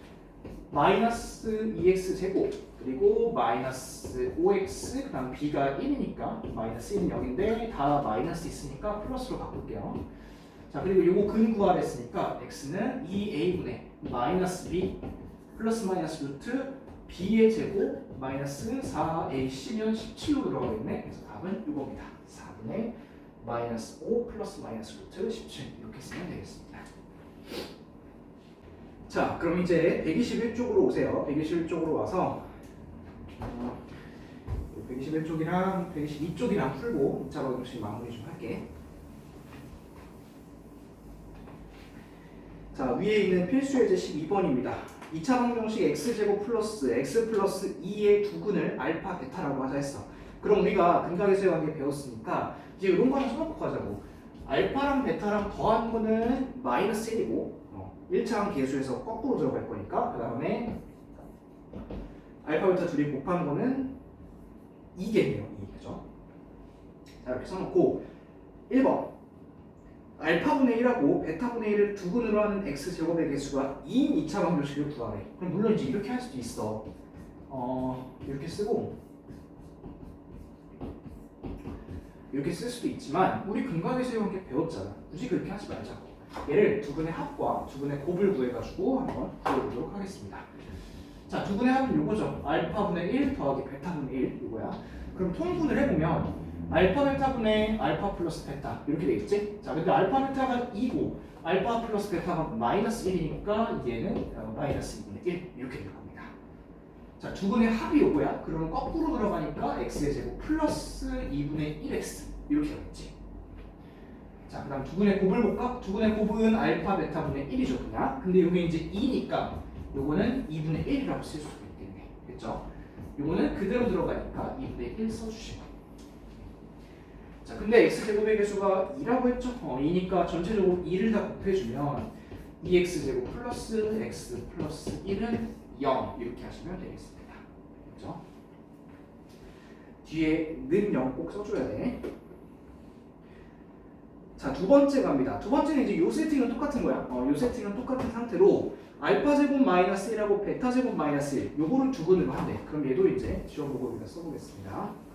마이너스 2x 제곱 그리고 마이너스 5x 그 다음 b가 1이니까 마이너스 1은 0인데 다 마이너스 있으니까 플러스로 바꿀게요. 자, 그리고 요거 근 구하라 했으니까 x는 2a분의 마이너스 b 플러스 마이너스 루트 b의 제곱 마이너스 4ac면 17로 들어가겠네. 그래서 답은 이겁니다. 4분의 마이너스 5 플러스 마이너스 루트 17 이렇게 쓰면 되겠습니다. 자, 그럼 이제 121쪽으로 오세요. 121쪽으로 와서 121쪽이랑 122쪽이랑 풀고 2차 방정식 마무리 좀 할게. 자, 위에 있는 필수 예제 12번입니다. 2차 방정식 x제곱 플러스 x 플러스 2의 두 근을 알파 베타라고 하자 했어. 그럼 우리가 근각에서의 관계 배웠으니까 이제 이런 거 하나 써놓고 가자고. 알파랑 베타랑 더한 거는 마이너스 1이고 1차 계수에서 거꾸로 들어갈 거니까 그 다음에 알파 베타 둘이 곱한 거는 2겠네요. 2, 그죠? 자, 이렇게 써놓고 1번 알파분의 1하고 베타분의 1을 두 근으로 하는 x제곱의 개수가 2인 2차 방정식을 구하래. 그럼 물론 이제 이렇게 할 수도 있어. 이렇게 쓰고 이렇게 쓸 수도 있지만 우리 근각에서의 관계 배웠잖아. 굳이 그렇게 하지 말자고. 얘를 두 근의 합과 두 근의 곱을 구해가지고 한번 구해보도록 하겠습니다. 자, 두 근의 합은 요거죠. 알파분의 1 더하기 베타분의 1 이거야. 그럼 통분을 해보면 알파 베타분의 알파 플러스 베타 이렇게 되겠지? 자, 근데 알파 베타가 2고 알파 플러스 베타가 마이너스 1이니까 얘는 마이너스 2분의 1 이렇게 될 겁니다. 자, 두 근의 합이 요거야. 그러면 거꾸로 들어가니까 x의 제곱 플러스 2분의 1x 이렇게 되겠지. 자, 그 다음 두 근의 곱을 볼까? 두 근의 곱은 알파 베타분의 1이죠, 그냥. 근데 여기 이제 2니까 요거는 2분의 1이라고 쓸 수도 있겠네. 그쵸? 요거는 그대로 들어가니까 2분의 1 써주시고. 자, 근데 x제곱의 개수가 2라고 했죠? 2니까 전체적으로 2를 다 곱해주면 2x제곱 플러스 x 플러스 1은 0 이렇게 하시면 되겠습니다. 그죠? 뒤에 는 0 꼭 써줘야 돼. 자, 두 번째 갑니다. 두 번째는 이제 요 세팅은 똑같은 거야. 요 세팅은 똑같은 상태로 알파 제곱 마이너스 1하고 베타 제곱 마이너스 1 요거를 두 근으로 한대. 그럼 얘도 이제 지워보고 여기다 써보겠습니다.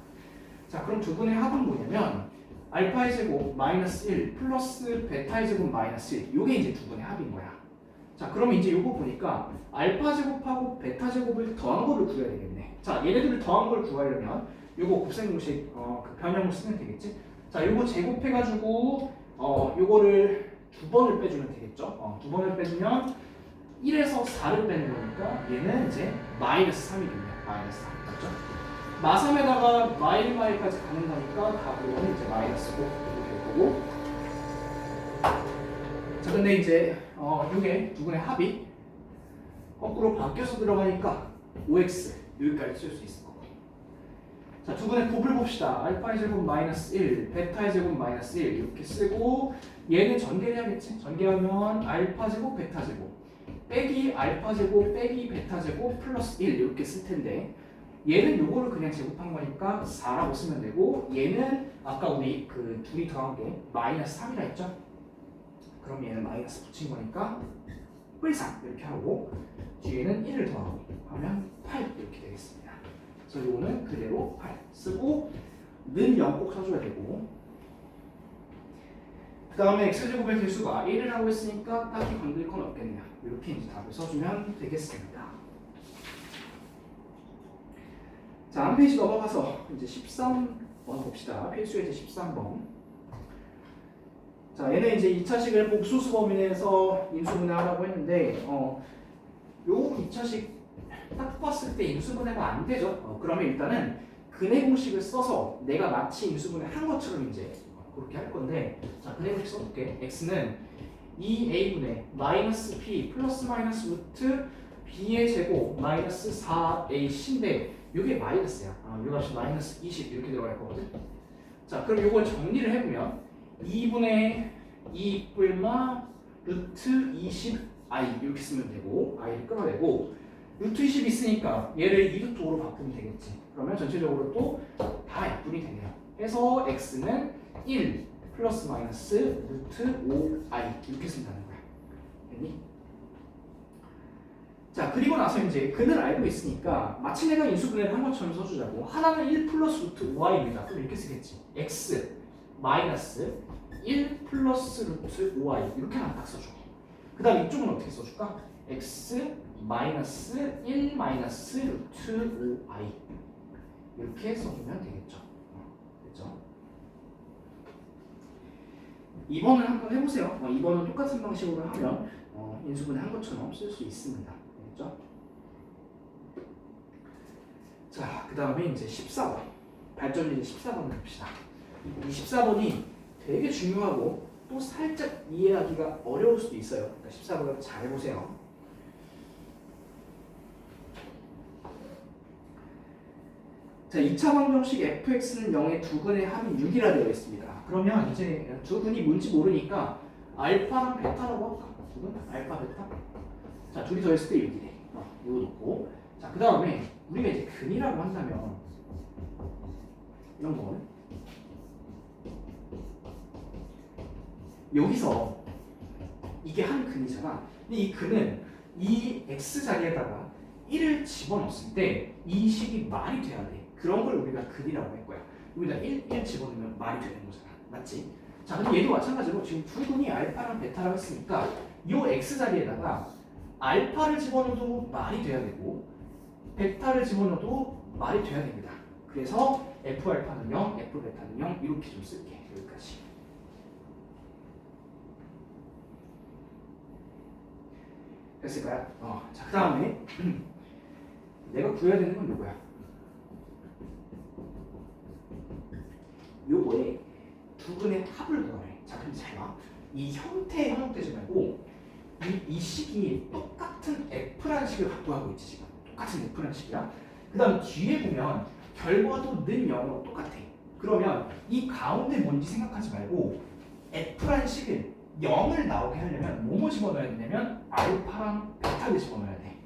자, 그럼 두 근의 합은 뭐냐면 알파의 제곱 마이너스 1 플러스 베타의 제곱 마이너스 1 요게 이제 두 근의 합인 거야. 자, 그러면 이제 요거 보니까 알파 제곱하고 베타 제곱을 더한 거를 구해야 되겠네. 자, 얘네들을 더한 걸 구하려면 요거 곱셈공식 그 변형을 쓰면 되겠지. 자, 요거 제곱해가지고 요거를 두 번을 빼주면 되겠죠. 두 번을 빼주면 1에서 4를 빼는 거니까 얘는 이제 마이너스 3이겠네요. 마이너스 3. 맞죠? 마3에다가 마일까지 가는 거니까 답으로는 이제 마이너스 5 이렇게 될 거고. 자, 근데 이제 요게 두 분의 합이 거꾸로 바뀌어서 들어가니까 5x 여기까지 쓸 수 있을 거고. 자, 두근의 곱을 봅시다. 알파의 제곱 마이너스 1, 베타의 제곱 마이너스 1 이렇게 쓰고 얘는 전개를 해야겠지? 전개하면 알파 제곱 베타 제곱 빼기 알파 제곱 빼기 베타 제곱 플러스 1 이렇게 쓸 텐데 얘는 요거를 그냥 제곱한 거니까 4라고 쓰면 되고 얘는 아까 우리 그 둘이 더한 게 마이너스 3이라 했죠? 그럼 얘는 마이너스 붙인 거니까 뿔상 이렇게 하고 뒤에는 1을 더하고 하면 8 이렇게 되겠습니다. 그래서 요거는 그대로 8 쓰고 는 0 꼭 써줘야 되고 그 다음에 x제곱의 개수가 1이라고 했으니까 딱히 건들 건 없겠네요. 이렇게 이제 답을 써주면 되겠습니다. 자, 한 페이지 넘어가서 이제 13번 봅시다. 필수 예제 13번. 자, 얘는 이제 2차식을 복소수 범위 내에서 인수분해하라고 했는데 요 2차식 딱 봤을 때 인수분해가 안 되죠. 그러면 일단은 근해 공식을 써서 내가 마치 인수분해 한 것처럼 이제 그렇게 할 건데 자, 근해 공식 써볼게. x는 2a분의 마이너스 p 플러스 마이너스 루트 b의 제곱 마이너스 4ac인데 이게 마이너스야. 이 값이 마이너스 20 이렇게 들어갈 거거든. 자, 그럼 이걸 정리를 해보면 2분의 2 뿔마 루트 20i 이렇게 쓰면 되고 i를 끌어내고 루트 20 있으니까 얘를 2루트 5로 바꾸면 되겠지. 그러면 전체적으로 또 다 약분이 되네요. 해서 x는 1 플러스 마이너스 루트 5i 이렇게 쓴다는 거야. 됐니? 자, 그리고 나서 이제 근을 알고 있으니까 마치 내가 인수분해를 한 것처럼 써주자고. 하나는 1 플러스 루트 5i입니다. 그럼 이렇게 쓰겠지. x 마이너스 1 플러스 루트 5i 이렇게 하나 딱 써줘. 그 다음 이쪽은 어떻게 써줄까? x 마이너스 1 마이너스 루트 5i 이렇게 써주면 되겠죠. 됐죠? 2번을 한번 해보세요. 2번은 똑같은 방식으로 하면 인수분해 한 것처럼 쓸 수 있습니다. 됐죠? 자, 그 다음에 이제 14번 발전 이제 14번을 봅시다. 이 14번이 되게 중요하고 또 살짝 이해하기가 어려울 수도 있어요. 그러니까 14번을 잘 보세요. 자, 2차 방정식 fx는 0의 두 근의 합이 6이라 되어 있습니다. 그러면 이제 두 근이 뭔지 모르니까 알파랑 베타라고 할까? 두 근? 알파, 베타? 자, 둘이 더했을 때 6이래. 이거 놓고. 자, 그 다음에 우리가 이제 근이라고 한다면 이런 거 여기서 이게 한 근이잖아. 근데 이 근은 이 x 자리에다가 1을 집어넣었을 때 이 식이 말이 돼야 돼. 그런 걸 우리가 근이라고 할 거야. 여기다 1 집어넣으면 말이 되는 거잖아. 맞지? 자, 근데 얘도 마찬가지로 지금 두 근이 알파랑 베타라고 했으니까 이 x 자리에다가 알파를 집어넣어도 말이 돼야 되고 베타를 집어넣어도 말이 돼야 됩니다. 그래서 f알파는 0, f베타는 0 이렇게 좀 쓸게. 여기까지. 됐을까요? 자, 그 다음에 내가 구해야 되는 건 요거야. 요거에 두 근의 합을 구하래. 자, 근데 잘 봐. 이 형태에 현혹되지 말고 이 식이 똑같은 F라는 식을 갖고 하고 있지 지금. 똑같은 F라는 식이야. 그 다음 뒤에 보면 결과도 는 0으로 똑같아. 그러면 이 가운데 뭔지 생각하지 말고 F라는 식을 0을 나오게 하려면 뭐뭐 집어넣어야 되냐면 알파랑 베타를 집어넣어야 돼.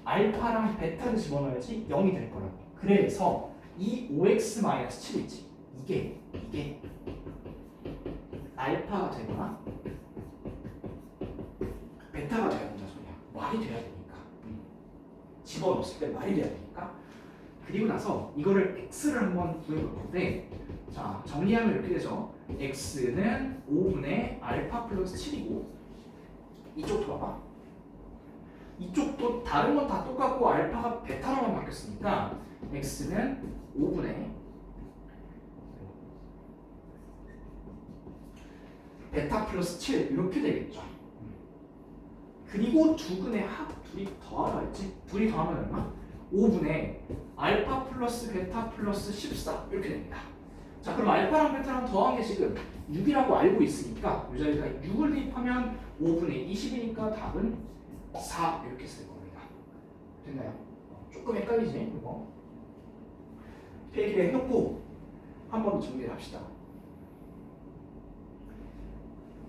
알파랑 베타를 집어넣어야지 0이 될 거라고. 그래서 이 5x-7 있지. 이게 알파가 되거나 베타가 돼야 된다 소리야. 말이 돼야 되니까. 집어넣었을 때 말이 돼야 되니까. 그리고 나서 이거를 x를 한번 구해볼 건데 자, 정리하면 이렇게 되죠. x는 5분의 알파 플러스 7이고 이쪽도 봐봐. 이쪽도 다른 건 다 똑같고 알파가 베타로만 바뀌었으니까 x는 5분의 베타 플러스 7 이렇게 되겠죠. 그리고 두 근의 합 둘이 더하라 했지? 둘이 더하면 얼마? 5분의 알파 플러스 베타 플러스 14 이렇게 됩니다. 자, 그럼 알파랑 베타랑 더한 게 지금 6이라고 알고 있으니까 이 자리에다 6을 대입하면 5분의 20이니까 답은 4 이렇게 쓸 겁니다. 됐나요? 조금 헷갈리지? 이거 필기를 해놓고 한 번 더 정리를 합시다.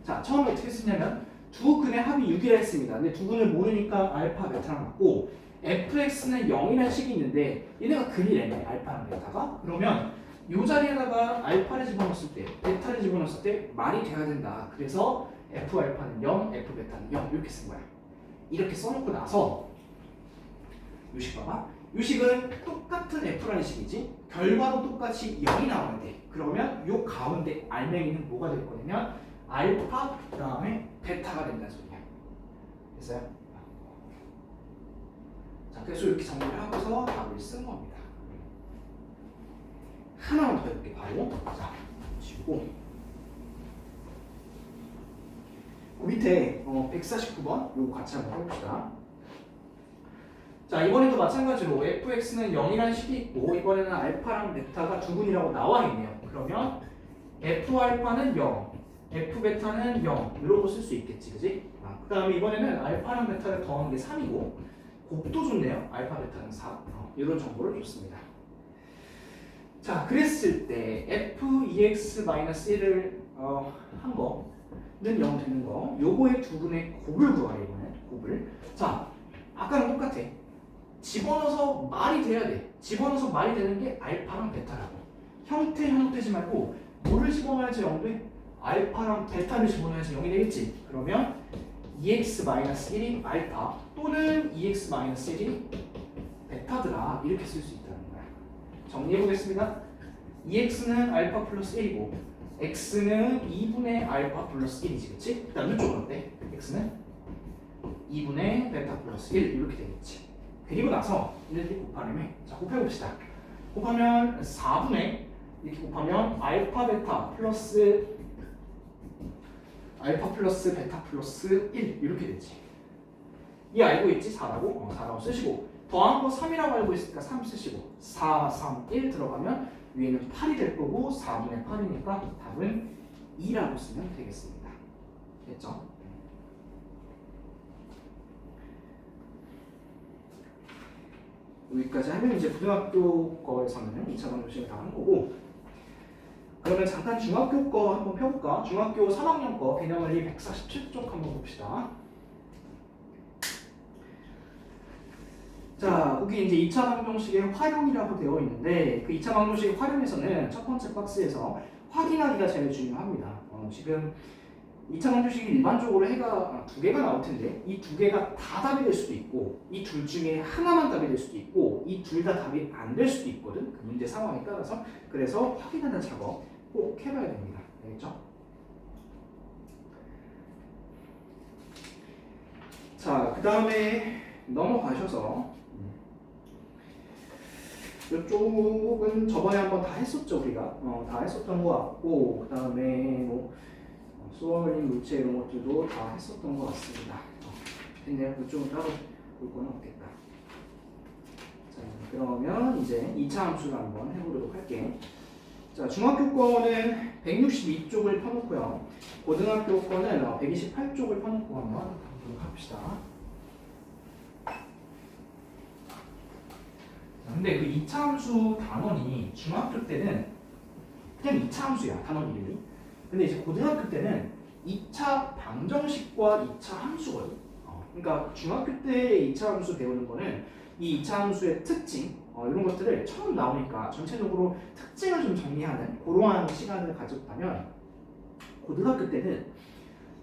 자, 처음에 어떻게 쓰냐면 두 근의 합이 6이라 했습니다. 근데 두 근을 모르니까 알파, 베타랑 맞고 fx는 0이라는 식이 있는데 얘네가 근이래네, 알파랑 베타가. 그러면 이 자리에다가 알파를 집어넣었을 때, 베타를 집어넣었을 때 말이 돼야 된다. 그래서 f 알파는 0, f 베타는 0 이렇게 쓴 거야. 이렇게 써놓고 나서 요식 봐봐. 요식은 똑같은 f라는 식이지. 결과도 똑같이 0이 나와야 돼. 그러면 요 가운데 알맹이는 뭐가 될 거냐면 알파 그 다음에 베타가 된다는 소리야. 됐어요? 자, 그래서 이렇게 정리를 하고서 답을 쓴 겁니다. 하나만 더 해볼게 바로. 자, 지우고 그 밑에 149번 요거 같이 한번 해봅시다. 자, 이번에도 마찬가지로 fx는 0이라는 식이 있고 이번에는 알파랑 베타가 두 분이라고 나와 있네요. 그러면 f 알파는 0, f 베타는 0 이러고 쓸 수 있겠지, 그지? 그 다음에 이번에는 알파랑 베타를 더한 게 3이고 곱도 좋네요. 알파 베타는 4 이런 정보를 줬습니다. 자, 그랬을 때 f2x-1을 한 거는 0 되는 거 요거의 두 분의 곱을 구하래. 이번엔 곱을. 자, 아까랑 똑같아. 집어넣어서 말이 돼야 돼. 집어넣어서 말이 되는 게 알파랑 베타라고. 형태지 말고 뭐를 집어넣어야지 0 돼? 알파랑 베타를 집어넣어야지 0이 되겠지. 그러면 2x-1이 알파 또는 2x-1이 베타더라. 이렇게 쓸 수 있다는 거야. 정리해 보겠습니다. 2x는 알파 플러스 1이고 x는 2분의 알파 플러스 1이지, 그치? 그 다음 이쪽은 어때? x는 2분의 베타 플러스 1 이렇게 되겠지. 그리고 나서 이렇게 곱하려면, 자, 곱해봅시다. 곱하면 4분의 이렇게 곱하면 알파 베타 플러스 베타 플러스 1 이렇게 되지. 이 알고 있지? 4라고? 4라고 쓰시고 더한 거 3이라고 알고 있으니까 3 쓰시고 4, 3, 1 들어가면 위에는 8이 될 거고 4분의 8이니까 답은 2라고 쓰면 되겠습니다. 됐죠? 여기까지 하면 이제 고등학교 거에서는 2차 방정식을 다 한 거고, 그러면 잠깐 중학교 거 한번 펴볼까? 중학교 3학년 거 개념원리 147쪽 한번 봅시다. 자, 거기 이제 2차 방정식의 활용이라고 되어 있는데 그 2차 방정식 활용에서는 첫 번째 박스에서 확인하기가 제일 중요합니다. 지금 2차 방정식이 일반적으로 해가 두 개가 나올 텐데 이 두 개가 다 답이 될 수도 있고 이 둘 중에 하나만 답이 될 수도 있고 이 둘 다 답이 안 될 수도 있거든. 그 문제 상황에 따라서. 그래서 확인하는 작업 꼭 해봐야 됩니다. 알겠죠? 자, 그 다음에 넘어가셔서 이쪽은 저번에 한번 다 했었죠. 우리가 다 했었던 것 같고, 그 다음에 뭐 수어링 물체 이런 것들도 다 했었던 것 같습니다. 근데 이쪽은 따로 볼 건 없겠다. 자, 그러면 이제 2차 함수를 한번 해보도록 할게. 자, 중학교 거는 162쪽을 펴놓고요. 고등학교 거는 128쪽을 펴놓고 한번 보도록 합시다. 근데 그 2차 함수 단원이 중학교 때는 그냥 2차 함수야, 단원 이름이. 근데 이제 고등학교 때는 2차 방정식과 2차 함수거든. 그러니까 중학교 때 2차 함수 배우는 거는 이 2차 함수의 특징 이런 것들을 처음 나오니까 전체적으로 특징을 좀 정리하는 그러한 시간을 가졌다면, 고등학교 때는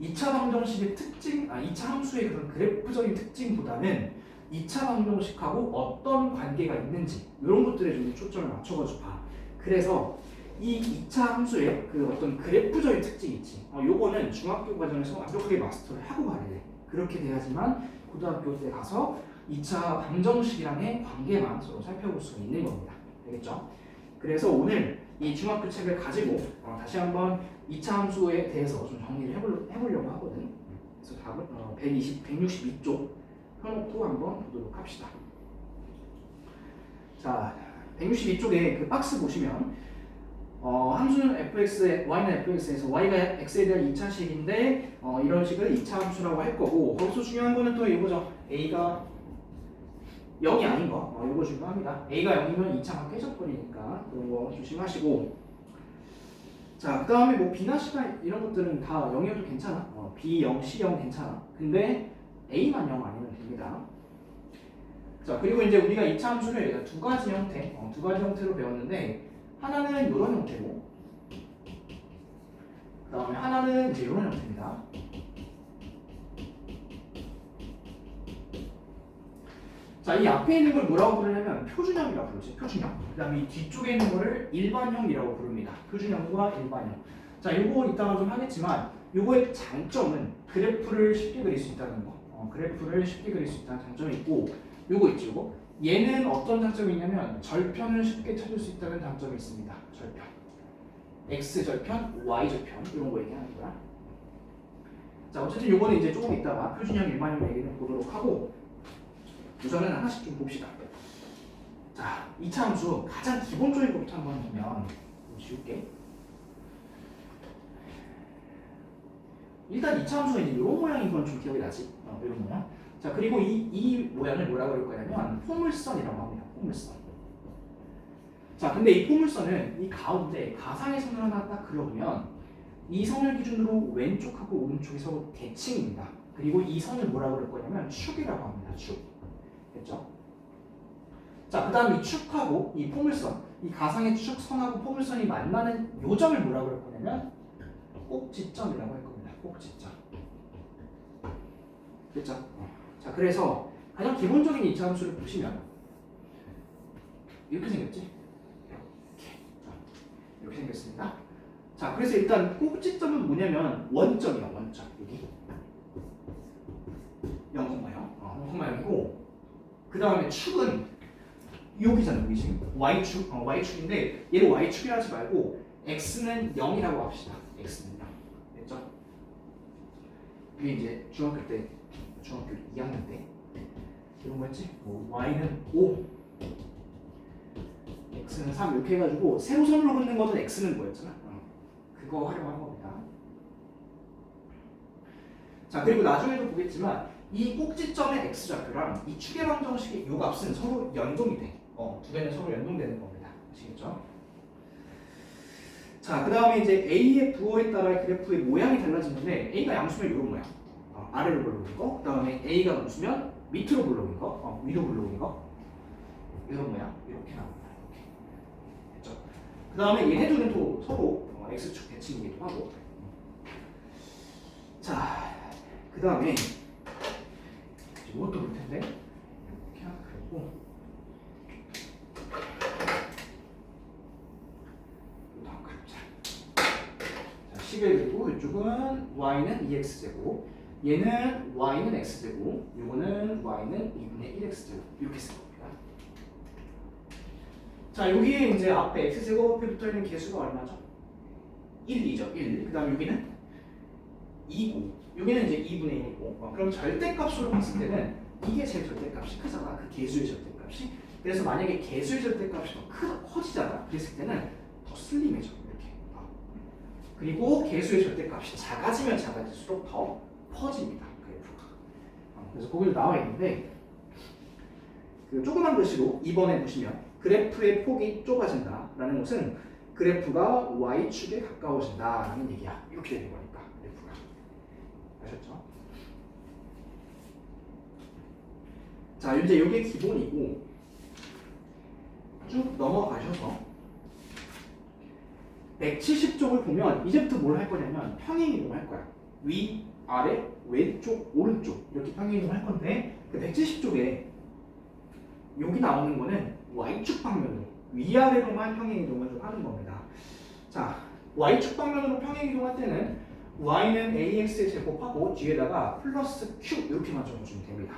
2차 방정식의 특징, 2차 함수의 그런 그래프적인 특징보다는 2차 방정식하고 어떤 관계가 있는지 이런 것들에 좀 초점을 맞춰가지고 봐. 그래서 이 2차 함수의 그 어떤 그래프적인 특징이 있지. 요거는 중학교 과정에서 완벽하게 마스터를 하고 가야 돼. 그렇게 돼야지만 고등학교 때 가서 2차 방정식이랑의 관계만 서로 살펴볼 수 있는 겁니다. 알겠죠? 그래서 오늘 이 중학교 책을 가지고 다시 한번 2차 함수에 대해서 좀 정리를 해보려고 하거든. 그래서 답은 162쪽 펴놓고 한번 보도록 합시다. 자, 162쪽에 그 박스 보시면 함수는 fx, y는 fx에서 y가 x에 대한 2차식인데 이런 식을 2차 함수라고 할 거고, 거기서 중요한 거는 또 이거죠. a가 0이 아닌 거, 이거 중요합니다. A가 0이면 이차가 깨져버리니까 그런 거 조심하시고. 자, 그 다음에 뭐 B나 C나 이런 것들은 다 0이어도 괜찮아. B 0, C 0 괜찮아. 근데 A만 0 아니면 됩니다. 자, 그리고 이제 우리가 이차 함수를 두 가지 형태, 두 가지 형태로 배웠는데 하나는 이런 형태고, 그 다음에 하나는 이제 이런 형태입니다. 자, 이 앞에 있는 걸 뭐라고 부르냐면 표준형이라고 부르지. 표준형. 그 다음에 이 뒤쪽에 있는 거를 일반형이라고 부릅니다. 표준형과 일반형. 자, 요거 이따가 좀 하겠지만 요거의 장점은 그래프를 쉽게 그릴 수 있다는 거. 그래프를 쉽게 그릴 수 있다는 장점이 있고, 요거 있죠, 요거. 얘는 어떤 장점이 있냐면 절편을 쉽게 찾을 수 있다는 장점이 있습니다. 절편. X절편, Y절편 이런 거 얘기하는 거야. 자, 어쨌든 요거는 이제 조금 이따가 표준형, 일반형 얘기는 보도록 하고, 우선은 하나씩 좀 봅시다. 자, 이차 함수 가장 기본적인 것부터 한번 보면 좀 지울게. 일단 이차 함수가 이제 이런 모양인 건 좀 기억이 나지? 이런 모양. 자, 그리고 이 모양을 뭐라고 할 거냐면 포물선이라고 합니다. 포물선. 자, 근데 이 포물선은 이 가운데 가상의 선을 하나 딱 그려보면 이 선을 기준으로 왼쪽하고 오른쪽이 서로 대칭입니다. 그리고 이 선을 뭐라고 할 거냐면 축이라고 합니다. 축. 됐죠? 자, 그 다음 이 축하고 이 포물선, 이 가상의 축선하고 포물선이 만나는 요점을 뭐라고 할 거냐면 꼭지점이라고 할 겁니다. 꼭지점. 됐죠? 자, 그래서 가장 기본적인 이차 함수를 보시면 이렇게 생겼지? 이렇게 생겼습니다. 자, 그래서 일단 꼭지점은 뭐냐면 원점이야, 원점. 여기 0,0이고, 그 다음에 축은 여기잖아, 여기 지금 y축, y축인데 얘를 y축이라 하지 말고 x는 0이라고 합시다. x는 0. 됐죠? 이게 이제 중학교 2학년 때 이런 거였지? y는 5, x는 3 이렇게 해가지고 세로선으로 긋는 거는 x는 뭐였잖아? 그거 활용한 겁니다. 자, 그리고 나중에도 보겠지만 이 꼭지점의 x좌표랑 이 축의 방정식의 요 값은 서로 연동이 돼. 두 개는 서로 연동되는 겁니다. 아시겠죠? 자, 그 다음에 이제 a의 부호에 따라 그래프의 모양이 달라지는데 a가 양수면 이런 모양, 아래로 불러오는 거. 그 다음에 a가 음수면 밑으로 불러오는 거, 위로 불러오는 거. 이런 모양 이렇게 나옵니다. 이렇게. 됐죠? 그 다음에 얘네 둘은 또 서로 x축 대칭이기도 하고. 자, 그 다음에 이것도 볼 텐데 이렇게 하나 그리고 이것도 한번 그려보자. 자, 11 그리고 이쪽은 y는 2x제곱, 얘는 y는 x제곱, 요거는 y는 2분의 1x제곱 이렇게 쓸 겁니다. 자, 여기에 이제 앞에 x제곱 앞에 붙어있는 개수가 얼마죠? 1이죠. 1. 그 다음 여기는 2고, 여기는 이제 2분의 1이고, 그럼 절대값으로 봤을 때는 이게 제일 절대값이 크잖아. 그 개수의 절대값이. 그래서 만약에 개수의 절대값이 더 커지잖아. 그랬을 때는 더 슬림해져. 이렇게. 그리고 개수의 절대값이 작아지면 작아질수록 더 퍼집니다. 그래프가. 그래서 거기도 나와 있는데, 그 조그만 글씨로 2번에 보시면 그래프의 폭이 좁아진다라는 것은 그래프가 y축에 가까워진다라는 얘기야. 이렇게 되는 거니까 그래프가. 아셨죠? 자, 이제 이게 기본이고 쭉 넘어가셔서 170쪽을 보면 이제부터 뭘 할 거냐면 평행이동을 할 거야. 위, 아래, 왼쪽, 오른쪽 이렇게 평행이동을 할 건데 그 170쪽에 여기 나오는 거는 y축 방면으로 위아래로만 평행이동을 좀 하는 겁니다. 자, y축 방면으로 평행이동할 때는 y는 ax의 제곱하고 뒤에다가 플러스 q 이렇게만 적어주면 됩니다.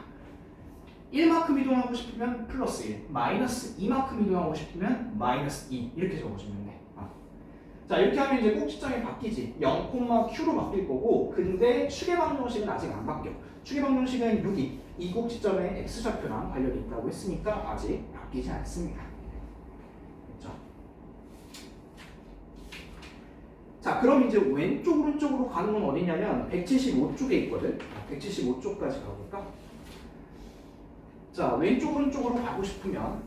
1만큼 이동하고 싶으면 플러스 1, 마이너스 2만큼 이동하고 싶으면 마이너스 2 이렇게 적어주면 돼. 자, 이렇게 하면 이제 꼭지점이 바뀌지. 0,q로 바뀔 거고, 근데 축의 방정식은 아직 안 바뀌어. 축의 방정식은 여기 이 꼭지점의 x좌표랑 관련이 있다고 했으니까 아직 바뀌지 않습니다. 됐죠? 자, 그럼 이제 왼쪽 오른쪽으로 가는 건 어디냐면 175쪽에 있거든. 175쪽까지 가볼까? 자, 왼쪽 오른쪽으로 가고 싶으면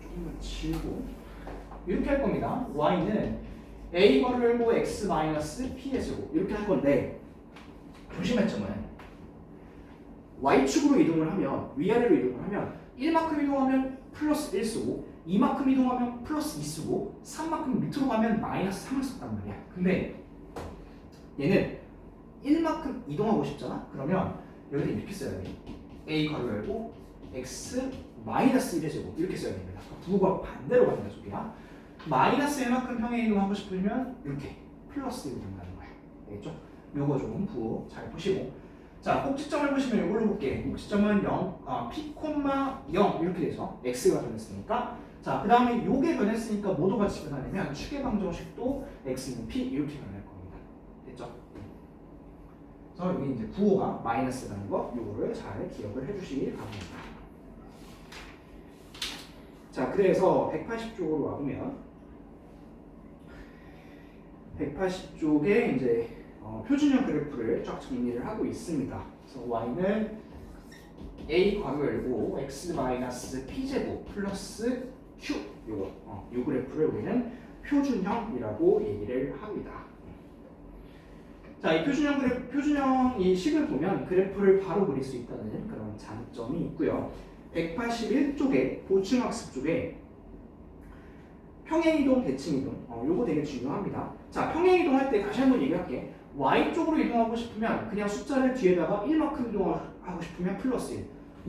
조금만 지우고 이렇게 할 겁니다. y는 a 괄호 열고 x 마이너스 p의 제곱 이렇게 할 건데 조심할 점은 y축으로 이동을 하면 위아래로 이동을 하면 1만큼 이동하면 플러스 1 쓰고 2만큼 이동하면 플러스 2 쓰고 3만큼 밑으로 가면 마이너스 3을 썼단 말이야. 근데 얘는 1만큼 이동하고 싶잖아? 그러면 여기다 이렇게 써야 돼. a 괄호 열고 x 마이너스 1의 제곱 이렇게 써야 됩니다. 부호가 반대로 가는 소리야. 마이너스 1만큼 평행 이동하고 싶으면 이렇게 플러스 1로 된다는 거야. 알겠죠? 요거 조금 부호 잘 보시고 자, 꼭지점을 보시면 이걸로 볼게. 꼭지점은 0, p, 0 이렇게 돼서 x가 변했으니까 자, 그 다음에 요게 변했으니까 뭐도 같이 변하냐면 축의 방정식도 x는 p 이렇게 변할 겁니다. 됐죠? 그래서 여기 이제 부호가 마이너스라는 거 요거를 잘 기억을 해주시길 바랍니다. 자, 그래서 180쪽으로 와보면 180쪽에 이제 표준형 그래프를 쫙 정리를 하고 있습니다. 그래서 y는 a 괄호 열고 x 마이너스 p 제곱 플러스 q 요 그래프를 우리는 표준형이라고 얘기를 합니다. 자, 이 표준형 이 식을 보면 그래프를 바로 그릴 수 있다는 그런 장점이 있고요. 181쪽에 보충학습 쪽에 평행이동, 대칭이동 요거 되게 중요합니다. 자, 평행이동할 때 다시 한번 얘기할게. Y쪽으로 이동하고 싶으면 그냥 숫자를 뒤에다가 1만큼 이동하고 싶으면 플러스 1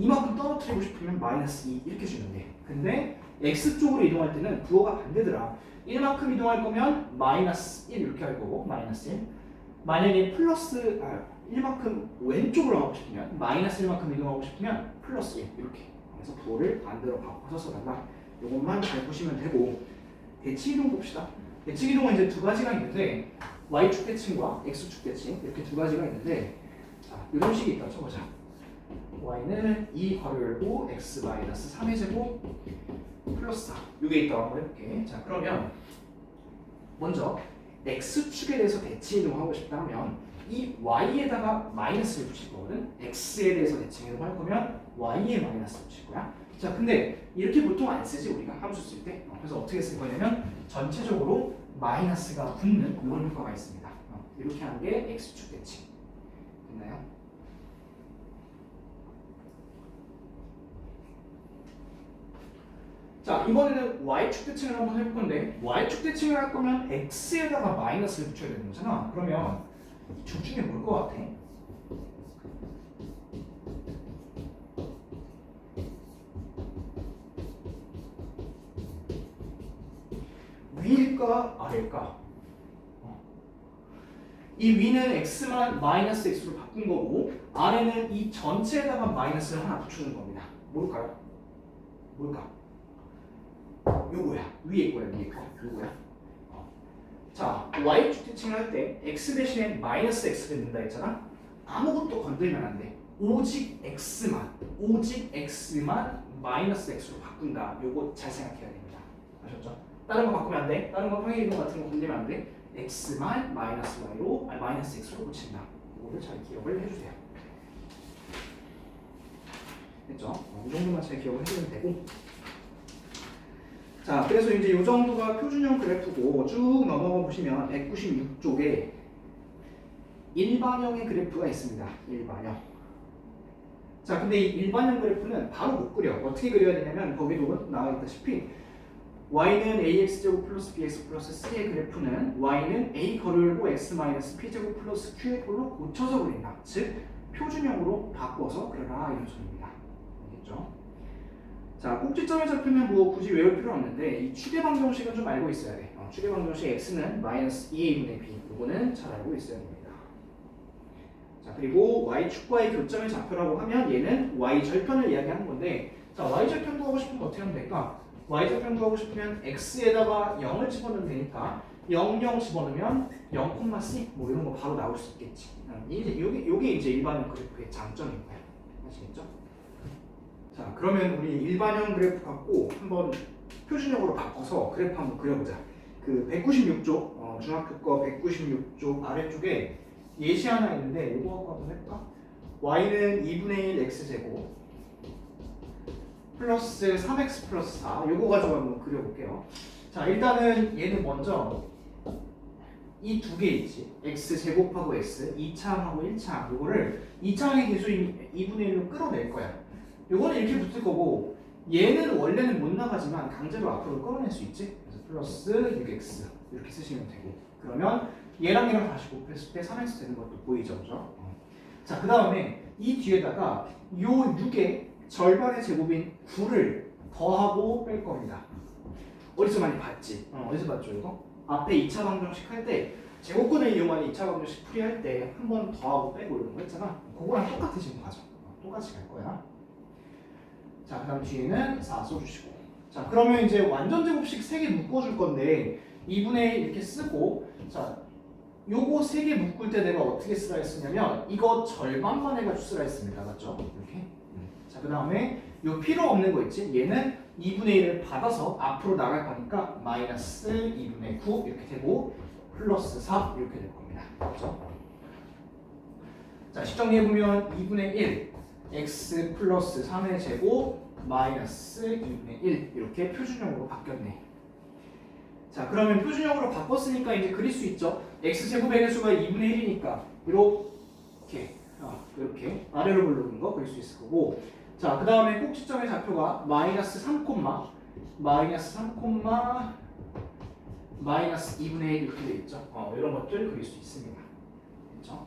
2만큼 떨어뜨리고 싶으면 마이너스 2 이렇게 주면 돼. 근데 X쪽으로 이동할 때는 부호가 반대더라. 1만큼 이동할 거면 마이너스 1 이렇게 할 거고 마이너스 1 만약에 플러스 1만큼 왼쪽으로 가고 싶으면 마이너스 1만큼 이동하고 싶으면 플러스 1 이렇게 그래서 부호를 반대로 바꿔서 써달라. 이것만 잘 보시면 되고 대칭이동 봅시다. 대칭이동은 이제 두 가지가 있는데 y축 대칭과 x축 대칭 이렇게 두 가지가 있는데 자, 이런 식이 있다 쳐보자. y는 2 괄호 열고 x 마이너스 3의 제곱 플러스 4 이게 있다고 한번 해볼게. 자, 그러면 먼저 x축에 대해서 대칭이동하고 싶다 하면 이 y에다가 마이너스를 붙일 거거든. x에 대해서 대칭이동할 거면 y에 마이너스 붙일 거야. 자, 근데 이렇게 보통 안 쓰지 우리가 함수 쓸 때. 그래서 어떻게 쓸 거냐면 전체적으로 마이너스가 붙는 이런 효과가 있습니다. 이렇게 하는 게 x축 대칭. 됐나요? 자, 이번에는 y축 대칭을 한번 해볼 건데 y축 대칭을 할 거면 x에다가 마이너스를 붙여야 되는 거잖아. 그러면 이 둘 중에 뭘 것 같아? 위일까 아래일까? 이 위는 x만 마이너스 x로 바꾼 거고 아래는 이 전체에다가 마이너스를 하나 붙여준 겁니다. 뭘까요? 뭘까? 요거야. 위에 거야. 위에 거. 요거야. 자, y축 대칭을 할 때 x 대신에 마이너스 x를 넣는다 했잖아. 아무것도 건들면 안 돼. 오직 x만 마이너스 x로 바꾼다. 요거 잘 생각해야 됩니다. 아셨죠? 다른 거 바꾸면 안 돼. 다른 거 평행이동 같은 거 건들면 안 돼. x만 마이너스 y로 마이너스 x로 붙인다. 이거를 잘 기억을 해주세요. 됐죠? 이 정도만 잘 기억을 해주면 되고. 자, 그래서 이제 이 정도가 표준형 그래프고 쭉 넘어가 보시면 196쪽에 일반형의 그래프가 있습니다. 일반형. 자, 근데 이 일반형 그래프는 바로 못 그려. 어떻게 그려야 되냐면 거기도 나와 있다시피 y는 ax제곱 플러스 bx 플러스 c의 그래프는 y는 a 괄호 x 마이너스 p제곱 플러스 q의 꼴로 고쳐서 그린다. 즉 표준형으로 바꿔서 그려라 이런 소리입니다. 알겠죠? 자, 꼭지점에 잡히면 뭐 굳이 외울 필요 없는데 이 축의 방정식은 좀 알고 있어야 돼. 축의 방정식 x는 마이너스 2a분의 b 이거는 잘 알고 있어야 됩니다. 자, 그리고 y축과의 교점의 좌표라고 하면 얘는 y절편을 이야기하는 건데 자, y절편도 하고 싶으면 어떻게 하면 될까? y절편도 하고 싶으면 x에다가 0을 집어넣으면 되니까 0, 0 집어넣으면 0,c 뭐 이런 거 바로 나올 수 있겠지. 요게 이제 일반형 그래프의 장점인 거야. 아시겠죠? 자, 그러면 우리 일반형 그래프 갖고 한번 표준형으로 바꿔서 그래프 한번 그려보자. 그 196쪽 중학교 거 196쪽 아래쪽에 예시 하나 있는데 이거 갖고 한번 해볼까? y는 2분의 1 x제곱 플러스 3x 플러스 4 요거 가지고 한번 그려볼게요. 자 일단은 얘는 먼저 이 두 개 있지. x 제곱하고 x 2차항하고 1차항 요거를 2차항의 개수인 2분의 1로 끌어낼 거야. 요거는 이렇게 붙을 거고 얘는 원래는 못 나가지만 강제로 앞으로 끌어낼 수 있지. 그래서 플러스 6x 이렇게 쓰시면 되고 그러면 얘랑 다시 곱했을 때 3x 되는 것도 보이죠, 그죠? 자, 그 다음에 이 뒤에다가 요 6의 절반의 제곱인 9를 더하고 뺄 겁니다. 어디서 많이 봤지? 어디서 봤죠, 이거? 앞에 2차 방정식 할 때 제곱근을 이용하는 2차 방정식 풀이할 때 한 번 더하고 빼고 이런 거 했잖아. 그거랑 똑같으신 과정. 똑같이 갈 거야. 자, 그 다음 뒤에는 4 써주시고. 자, 그러면 이제 완전 제곱식 3개 묶어줄 건데 2분의 1 이렇게 쓰고 자, 요거 3개 묶을 때 내가 어떻게 쓰라 했었냐면 이거 절반만 해가지고 쓰라 했습니다. 맞죠? 이렇게. 자, 그 다음에 요 필요 없는 거 있지? 얘는 2분의 1을 받아서 앞으로 나갈 거니까 마이너스 2분의 9 이렇게 되고 플러스 4 이렇게 될 겁니다. 그렇죠? 자, 식정리해보면 2분의 1 x 플러스 3의 제곱 마이너스 2분의 1 이렇게 표준형으로 바뀌었네. 자, 그러면 표준형으로 바꿨으니까 이제 그릴 수 있죠. x제곱의 개수가 2분의 1이니까 이렇게 이렇게 아래로 불러오는 거 그릴 수 있을 거고 자, 그 다음에 꼭지점의 좌표가 마이너스 3, 마이너스 3, 마이너스 2분의 1 이렇게 되어 있죠. 이런 것들 그릴 수 있습니다. 그렇죠?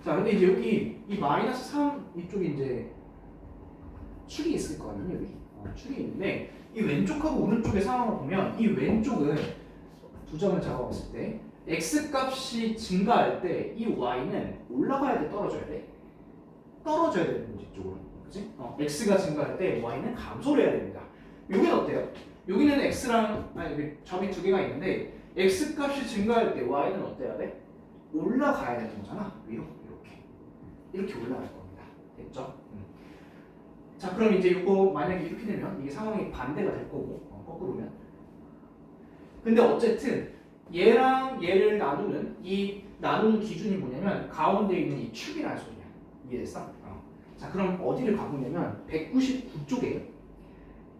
자, 근데 이제 여기 이 마이너스 3 이쪽에 이제 축이 있을 거 아니에요, 여기. 축이 있는데 이 왼쪽하고 오른쪽의 상황을 보면 이 왼쪽은 두 점을 작업했을 때 x 값이 증가할 때 이 y는 올라가야 돼, 떨어져야 돼? 떨어져야 되는 거지, 이쪽으로. 그치? x가 증가할 때 y는 감소를 해야 됩니다. 여기는 어때요? 여기는 x랑 아니 점이 두 개가 있는데 x 값이 증가할 때 y는 어때야 돼? 올라가야 되는 거잖아. 위로 이렇게 올라갈 겁니다. 됐죠? 자, 그럼 이제 이거 만약에 이렇게 되면 이게 상황이 반대가 될 거고 거꾸로면. 근데 어쨌든 얘랑 얘를 나누는 이 나누는 기준이 뭐냐면 가운데 있는 이 축이라는 소리야. 이해했어? 자, 그럼 어디를 가보냐면 199쪽에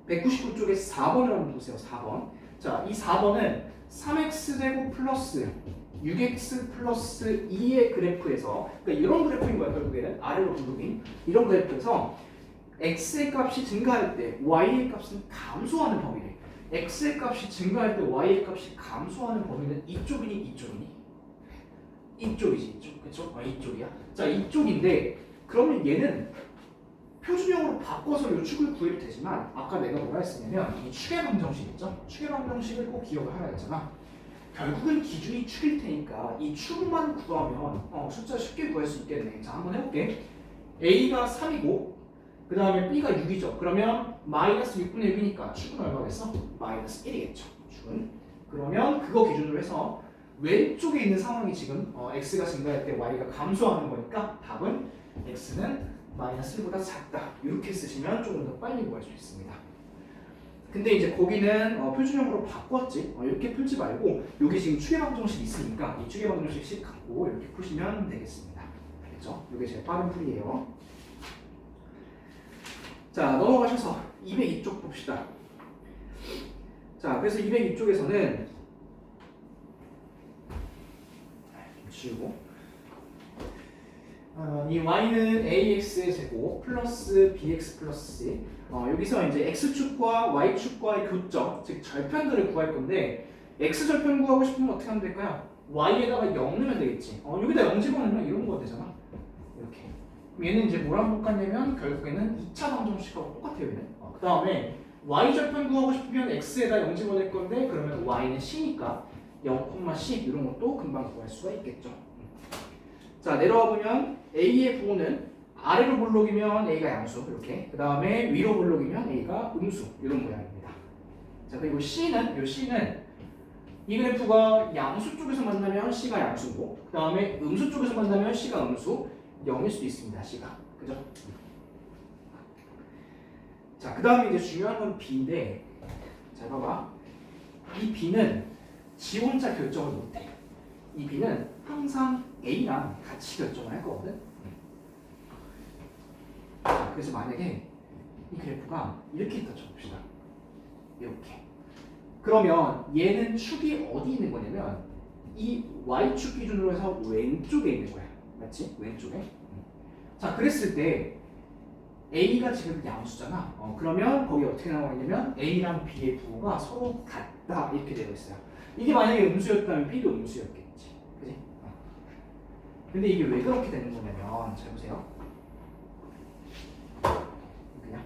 4번을 한번 보세요. 4번. 자, 이 4번은 3x제곱 플러스 6x 플러스 2의 그래프에서 그러니까 이런 그래프인 거야. 결국에는 아래로 굴르긴 이런 그래프에서 x의 값이 증가할 때 y의 값은 감소하는 범위래. x의 값이 증가할 때 y의 값이 감소하는 범위는 이쪽이니 이쪽이니? 이쪽이지, 이쪽. 그쵸? 이쪽이야. 자, 이쪽인데 그러면 얘는 표준형으로 바꿔서 이 축을 구해도 되지만 아까 내가 뭐라 했었냐면 이 축의 방정식 있죠? 축의 방정식을 꼭 기억을 하라 했잖아. 결국은 기준이 축일 테니까 이 축만 구하면 숫자 쉽게 구할 수 있겠네. 자, 한번 해볼게. a가 3이고 그 다음에 b가 6이죠. 그러면 마이너스 6분의 6이니까 축은 얼마겠어? 마이너스 1이겠죠. 축은. 그러면 그거 기준으로 해서 왼쪽에 있는 상황이 지금 x가 증가할 때 y가 감소하는 거니까 답은 x는 마이너스 1보다 작다. 이렇게 쓰시면 조금 더 빨리 구할 수 있습니다. 근데 이제 거기는 표준형으로 바꿨지. 이렇게 풀지 말고 여기 지금 축의 방정식이 있으니까 이 축의 방정식씩 갖고 이렇게 푸시면 되겠습니다. 알겠죠? 이게 제일 빠른 풀이에요. 자, 넘어가셔서 202쪽 봅시다. 자, 그래서 202쪽에서는 지우고 이 y는 ax의 제곱 플러스 bx 플러스 c 여기서 이제 x축과 y축과의 교점, 즉 절편들을 구할 건데 x 절편 구하고 싶으면 어떻게 하면 될까요? y에다가 0 넣으면 되겠지. 여기다 0 집어넣으면 이런 거 되잖아. 이렇게. 얘는 이제 뭐랑 똑같냐면 결국에는 2차 방정식하고 똑같아요. 얘는. 그 다음에 y 절편 구하고 싶으면 x에다 0 집어넣을 건데 그러면 y는 c니까 0,c 이런 것도 금방 구할 수가 있겠죠. 자, 내려와 보면 a의 부호는 아래로 볼록이면 a가 양수 이렇게. 그 다음에 위로 볼록이면 a가 음수 이런 모양입니다. 자, 그리고 c는 이 그래프가 양수 쪽에서 만나면 c가 양수고 그 다음에 음수 쪽에서 만나면 c가 음수 0일 수도 있습니다. c가. 그죠? 자, 그 다음에 이제 중요한 건 b인데 자, 봐봐. 이 b는 지 혼자 결정을 못해. 이 b는 항상 a랑 같이 결정을 할 거거든. 자, 그래서 만약에 이 그래프가 이렇게 있다 쳐봅시다. 이렇게. 그러면 얘는 축이 어디 있는 거냐면 이 y축 기준으로 해서 왼쪽에 있는 거야. 맞지? 왼쪽에. 자, 그랬을 때 A가 지금 양수잖아. 그러면 거기 어떻게 나와 있냐면 A랑 B의 부호가 서로 같다 이렇게 되어 있어요. 이게 만약에 음수였다면 B도 음수였겠지. 그지? 근데 이게 왜 그렇게 되는 거냐면 잘 보세요. 그냥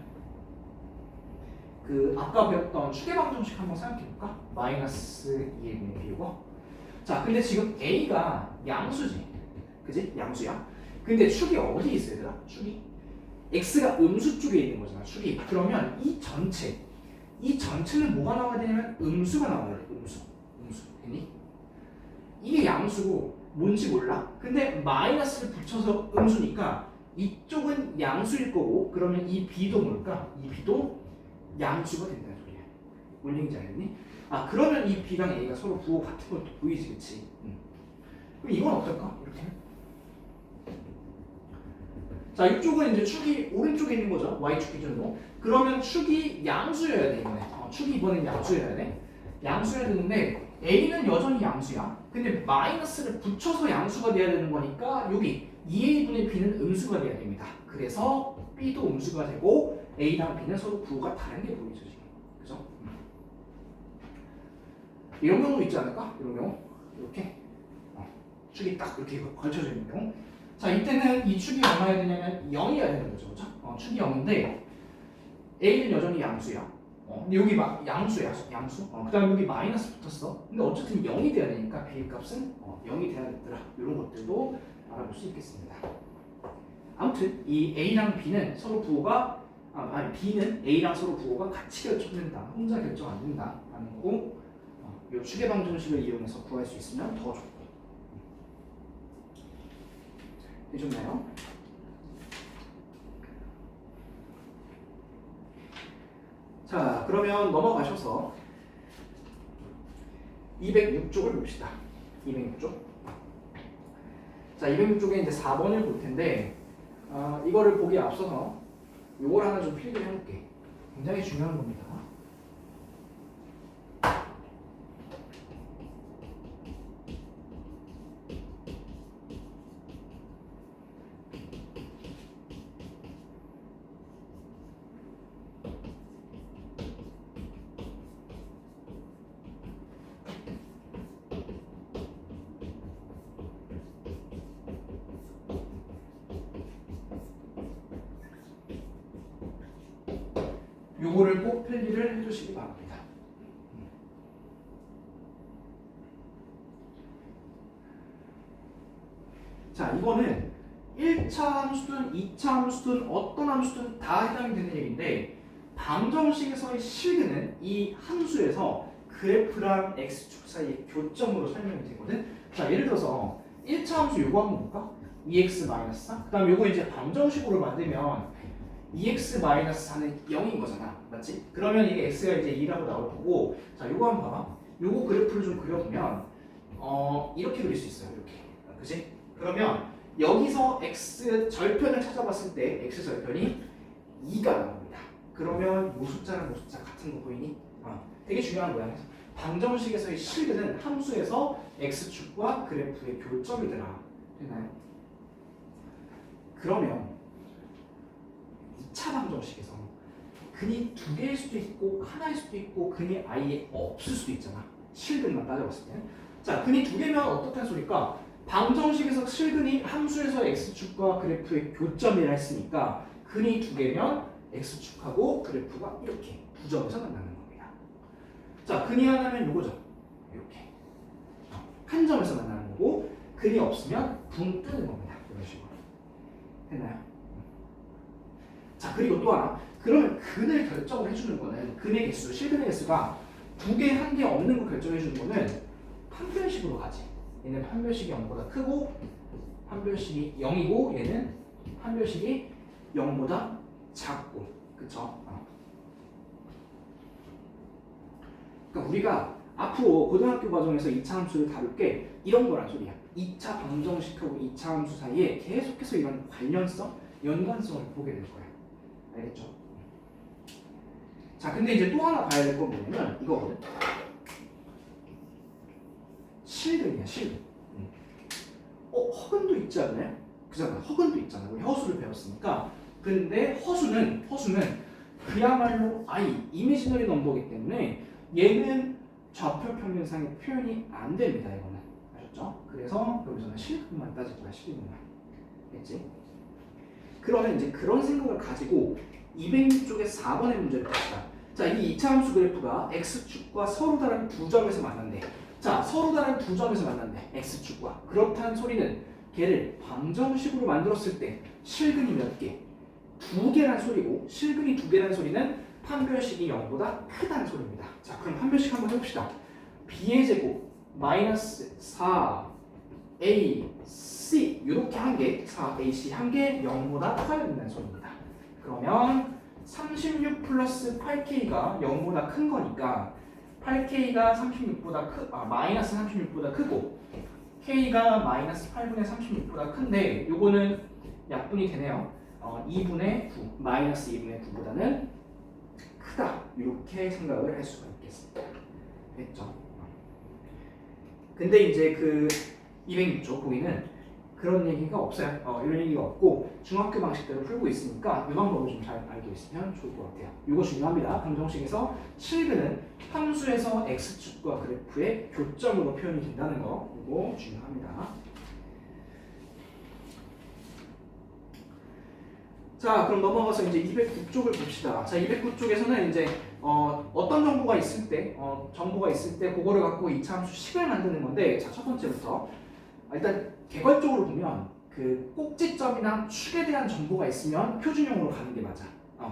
그 아까 배웠던 추계방정식 한번 생각해볼까? 마이너스 2의 분의 B고. 자, 근데 지금 A가 양수지. 그지? 양수야. 근데 축이 어디 있어야 되나? 축이 x가 음수 쪽에 있는 거잖아. 축이. 그러면 이 전체는 뭐가 나와야 되냐면 음수가 나와야 돼. 음수. 됐니? 이게 양수고 뭔지 몰라? 근데 마이너스를 붙여서 음수니까 이쪽은 양수일 거고 그러면 이 b도 뭘까? 이 b도 양수가 된다는 소리야. 뭔 얘기인지 알겠니? 아, 그러면 이 b랑 a가 서로 부호 같은 것도 보이지, 그치? 그럼 이건 어떨까? 이렇게. 자, 이쪽은 이제 축이 오른쪽에 있는 거죠. y축 기준으로. 그러면 축이 양수여야 돼, 이번에. 축이 이번엔 양수여야 돼. 양수여야 되는데 a는 여전히 양수야. 근데 마이너스를 붙여서 양수가 돼야 되는 거니까 여기 2a분의 b는 음수가 돼야 됩니다. 그래서 b도 음수가 되고 a랑 b는 서로 부호가 다른 게 보이죠, 지금. 그죠? 이런 경우 있지 않을까? 이런 경우. 이렇게. 축이 딱 이렇게 걸쳐져 있는 경우. 자, 이때는 이 축이 얼마여야 되냐면 0이어야 되는 거죠. 그죠? 축이 0인데 a는 여전히 양수야. 근데 여기 양수야. 양수. 그 다음에 여기 마이너스 붙었어. 근데 어쨌든 0이 돼야 되니까 b의 값은 0이 돼야겠더라. 이런 것들도 알아볼 수 있겠습니다. 아무튼 이 a랑 b는 서로 부호가 b는 a랑 서로 부호가 같이 결정된다. 혼자 결정 안 된다. 라는 거고 이 추계방정식을 이용해서 구할 수 있으면 더 좋고. 해줬나요? 자, 그러면 넘어가셔서 206쪽을 봅시다. 206쪽. 자, 206쪽에 이제 4번을 볼 텐데 이거를 보기에 앞서서 요걸 하나 좀 필기를 해볼게. 굉장히 중요한 겁니다. 요거를 꼭 필기를 해주시기 바랍니다. 자, 이거는 1차 함수든 2차 함수든 어떤 함수든 다 해당이 되는 얘기인데 방정식에서의 실근은 이 함수에서 그래프랑 x축 사이의 교점으로 설명이 되거든. 자, 예를 들어서 1차 함수 요거 한번 볼까? 2x-4. 그 다음 요거 이제 방정식으로 만들면 2x-4는 0인 거잖아. 맞지? 그러면 이게 x가 이제 2라고 나올 거고. 자, 요거 한번 봐봐. 요거 그래프를 좀 그려보면 이렇게 그릴 수 있어요. 이렇게. 그치? 그러면 여기서 x 절편을 찾아봤을 때 x 절편이 2가 나옵니다. 그러면 요 숫자랑 요 숫자 같은 거 보이니? 되게 중요한 거야. 방정식에서의 실근은 함수에서 x축과 그래프의 교점이더라. 되나요? 그러면 2차 방정식에서 근이 두 개일 수도 있고 하나일 수도 있고 근이 아예 없을 수도 있잖아. 실근만 따져봤을 때. 자, 근이 두 개면 어떻다는 소리까? 방정식에서 실근이 함수에서 x축과 그래프의 교점이라 했으니까 근이 두 개면 x축하고 그래프가 이렇게 두 점에서 만나는 겁니다. 자, 근이 하나면 요거죠. 이렇게 한 점에서 만나는 거고 근이 없으면 붕 뜨는 겁니다. 이런 식으로. 됐나요? 자, 그리고 또 하나. 그러면 근을 결정을 해주는 거는 근의 개수, 실근의 개수가 두 개, 한 개 없는 거 결정해 주는 거는 판별식으로 가지. 얘는 판별식이 0보다 크고 판별식이 0이고 얘는 판별식이 0보다 작고. 그쵸? 그러니까 우리가 앞으로 고등학교 과정에서 2차 함수를 다룰 게 이런 거란 소리야. 2차 방정식하고 2차 함수 사이에 계속해서 이런 관련성, 연관성을 보게 될 거야. 알겠죠? 자, 근데 이제 또 하나 봐야 될 건 뭐냐면 이거거든. 실근이야, 실근. 허근도 있지 않나요? 그잖아, 허근도 있잖아. 우리 허수를 배웠으니까. 근데 허수는 그야말로 이미지너리 넘버이기 때문에 얘는 좌표 평면상의 표현이 안 됩니다. 이거는 아셨죠? 그래서 여기서는 실근만 따질 거야, 실근만. 됐지? 그러면 이제 그런 생각을 가지고 206쪽의 4번의 문제를 봅시다. 자, 이 2차 함수 그래프가 x축과 서로 다른 두 점에서 만난대. 자, 서로 다른 두 점에서 만난대. x축과. 그렇다는 소리는 걔를 방정식으로 만들었을 때 실근이 몇 개? 2개란 소리고, 실근이 2개란 소리는 판별식이 0보다 크다는 소리입니다. 자, 그럼 판별식 한번 해봅시다. b의 제곱 마이너스 4ac 이렇게 한 개, 4ac 한 개 0보다 커야 된다는 소리입니다. 그러면 36 플러스 8k가 0보다 큰 거니까 8k가 36보다 마이너스 36보다 크고 k가 마이너스 8분의 36보다 큰데 요거는 약분이 되네요. 2분의 9 마이너스 2분의 9보다는 크다 이렇게 생각을 할 수가 있겠습니다. 됐죠? 근데 이제 그 206쪽 거기는 그런 얘기가 없어요. 이런 얘기가 없고 중학교 방식대로 풀고 있으니까 이 방법을 좀 잘 알고 있으면 좋을 것 같아요. 이거 중요합니다. 방정식에서 실근은 함수에서 x축과 그래프의 교점으로 표현이 된다는 거 이거 중요합니다. 자, 그럼 넘어가서 이제 209쪽을 봅시다. 자, 209쪽에서는 이제 어떤 정보가 있을 때 그거를 갖고 2차 함수 식을 만드는 건데, 자, 첫 번째부터 일단 개괄적으로 보면 그 꼭지점이나 축에 대한 정보가 있으면 표준형으로 가는 게 맞아.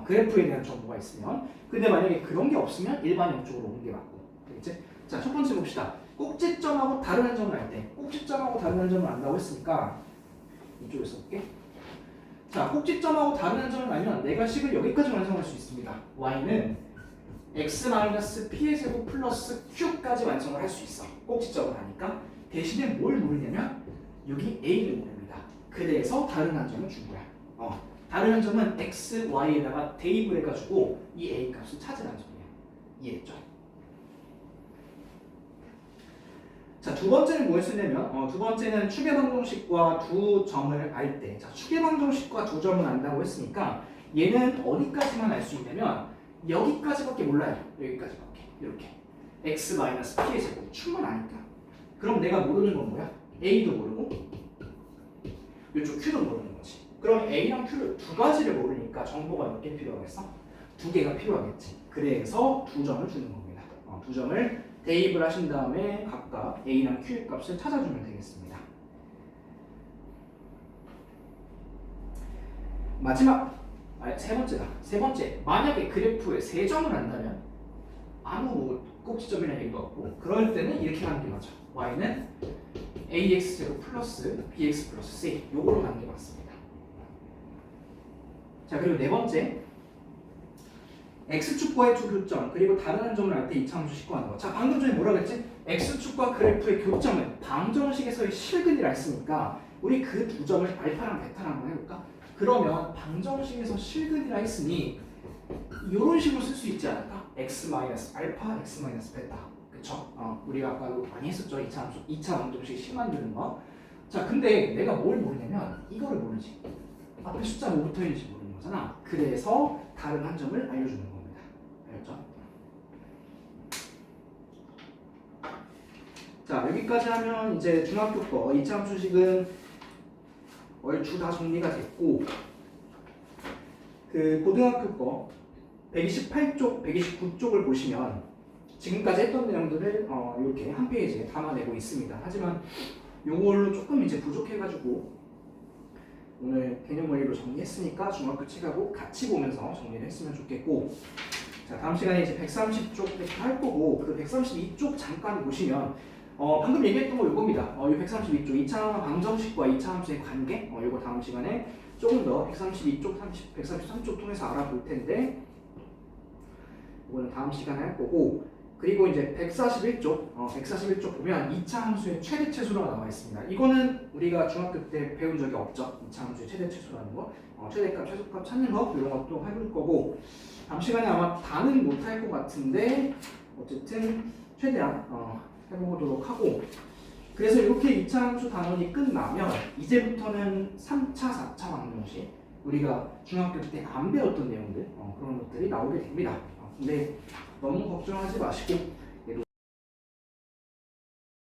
그래프에 대한 정보가 있으면. 근데 만약에 그런 게 없으면 일반형 쪽으로 오는 게 맞고. 되겠지? 자, 첫 번째 봅시다. 꼭지점하고 다른 한 점을 할 때, 꼭지점하고 다른 한 점을 안다고 했으니까 이쪽에 써볼게. 자, 꼭지점하고 다른 한 점을 알면 내가 식을 여기까지 완성할 수 있습니다. y는 x-p의 제곱 플러스 q까지 완성을 할 수 있어. 꼭지점을 하니까. 대신에 뭘 모르냐면 여기 a를 모릅니다. 그래서 다른 한 점을 준 거야. 다른 한 점은 x, y에다가 대입을 해가지고 이 a 값을 찾으라는 점이에요. 이해했죠? 자, 두 번째는 뭐였었냐면 두 번째는 추계 방정식과 두 점을 알 때, 자, 추계 방정식과 두 점을 안다고 했으니까 얘는 어디까지만 알 수 있냐면 여기까지밖에 몰라요. 여기까지밖에. 이렇게 x-p의 제곱 축만 아니까. 그럼 내가 모르는 건 뭐야? a도 모르고 이쪽 q도 모르는 거지. 그럼 a랑 q를 두 가지를 모르니까 정보가 몇 개 필요하겠어? 2개가 필요하겠지. 그래서 두 점을 주는 겁니다. 두 점을 대입을 하신 다음에 각각 a랑 q의 값을 찾아주면 되겠습니다. 마지막 세 번째다. 세 번째, 만약에 그래프에 세 점을 안다면 아무 꼭지점이나 얘기도 없고 그럴 때는 이렇게 가는 게 맞아. y는 ax제곱 플러스 bx 플러스 c 요거로 가는 게 맞습니다. 자, 그리고 네 번째, x축과의 두 교점 그리고 다른 한 점을 알 때 2차 함수 식구하는 거. 자, 방금 전에 뭐라 그랬지? x축과 그래프의 교점은 방정식에서의 실근이라 했으니까 우리 그 두 점을 알파랑 베타랑 한번 해볼까? 그러면 방정식에서 실근이라 했으니 이런 식으로 쓸 수 있지 않을까? x-알파, x-베타. 그쵸? 우리가 아까 많이 했었죠. 2차 방정식 식 만드는 거. 자, 근데 내가 뭘 모르냐면 이거를 모르지. 앞에 숫자 뭐 붙어있는지 모르는 거잖아. 그래서 다른 한 점을 알려주는 겁니다. 알겠죠? 자, 여기까지 하면 이제 중학교 거 2차 함수식은 얼추 다 정리가 됐고, 그 고등학교 거 128쪽, 129쪽을 보시면 지금까지 했던 내용들을 이렇게 한 페이지에 담아내고 있습니다. 하지만 요걸로 조금 이제 부족해가지고 오늘 개념 원리로 정리했으니까 중학교 책하고 같이 보면서 정리를 했으면 좋겠고, 자, 다음 시간에 이제 130쪽부터 할 거고 그 132쪽 잠깐 보시면 방금 얘기했던 거 요겁니다. 이 132쪽 2차 방정식과 2차 함수의 관계 요거 다음 시간에 조금 더 132쪽, 133쪽 통해서 알아볼 텐데 이거는 다음 시간에 할 거고, 그리고 이제 141쪽, 141쪽 보면 2차 함수의 최대 최소가 나와 있습니다. 이거는 우리가 중학교 때 배운 적이 없죠. 2차 함수의 최대 최소라는 거, 최대값, 최소값 찾는 거 이런 것도 해볼 거고, 다음 시간에 아마 다는 못할 것 같은데 어쨌든 최대한 해보도록 하고, 그래서 이렇게 2차 함수 단원이 끝나면 이제부터는 3차, 4차 방정식, 우리가 중학교 때 안 배웠던 내용들, 그런 것들이 나오게 됩니다. 근데 너무 걱정하지 마시고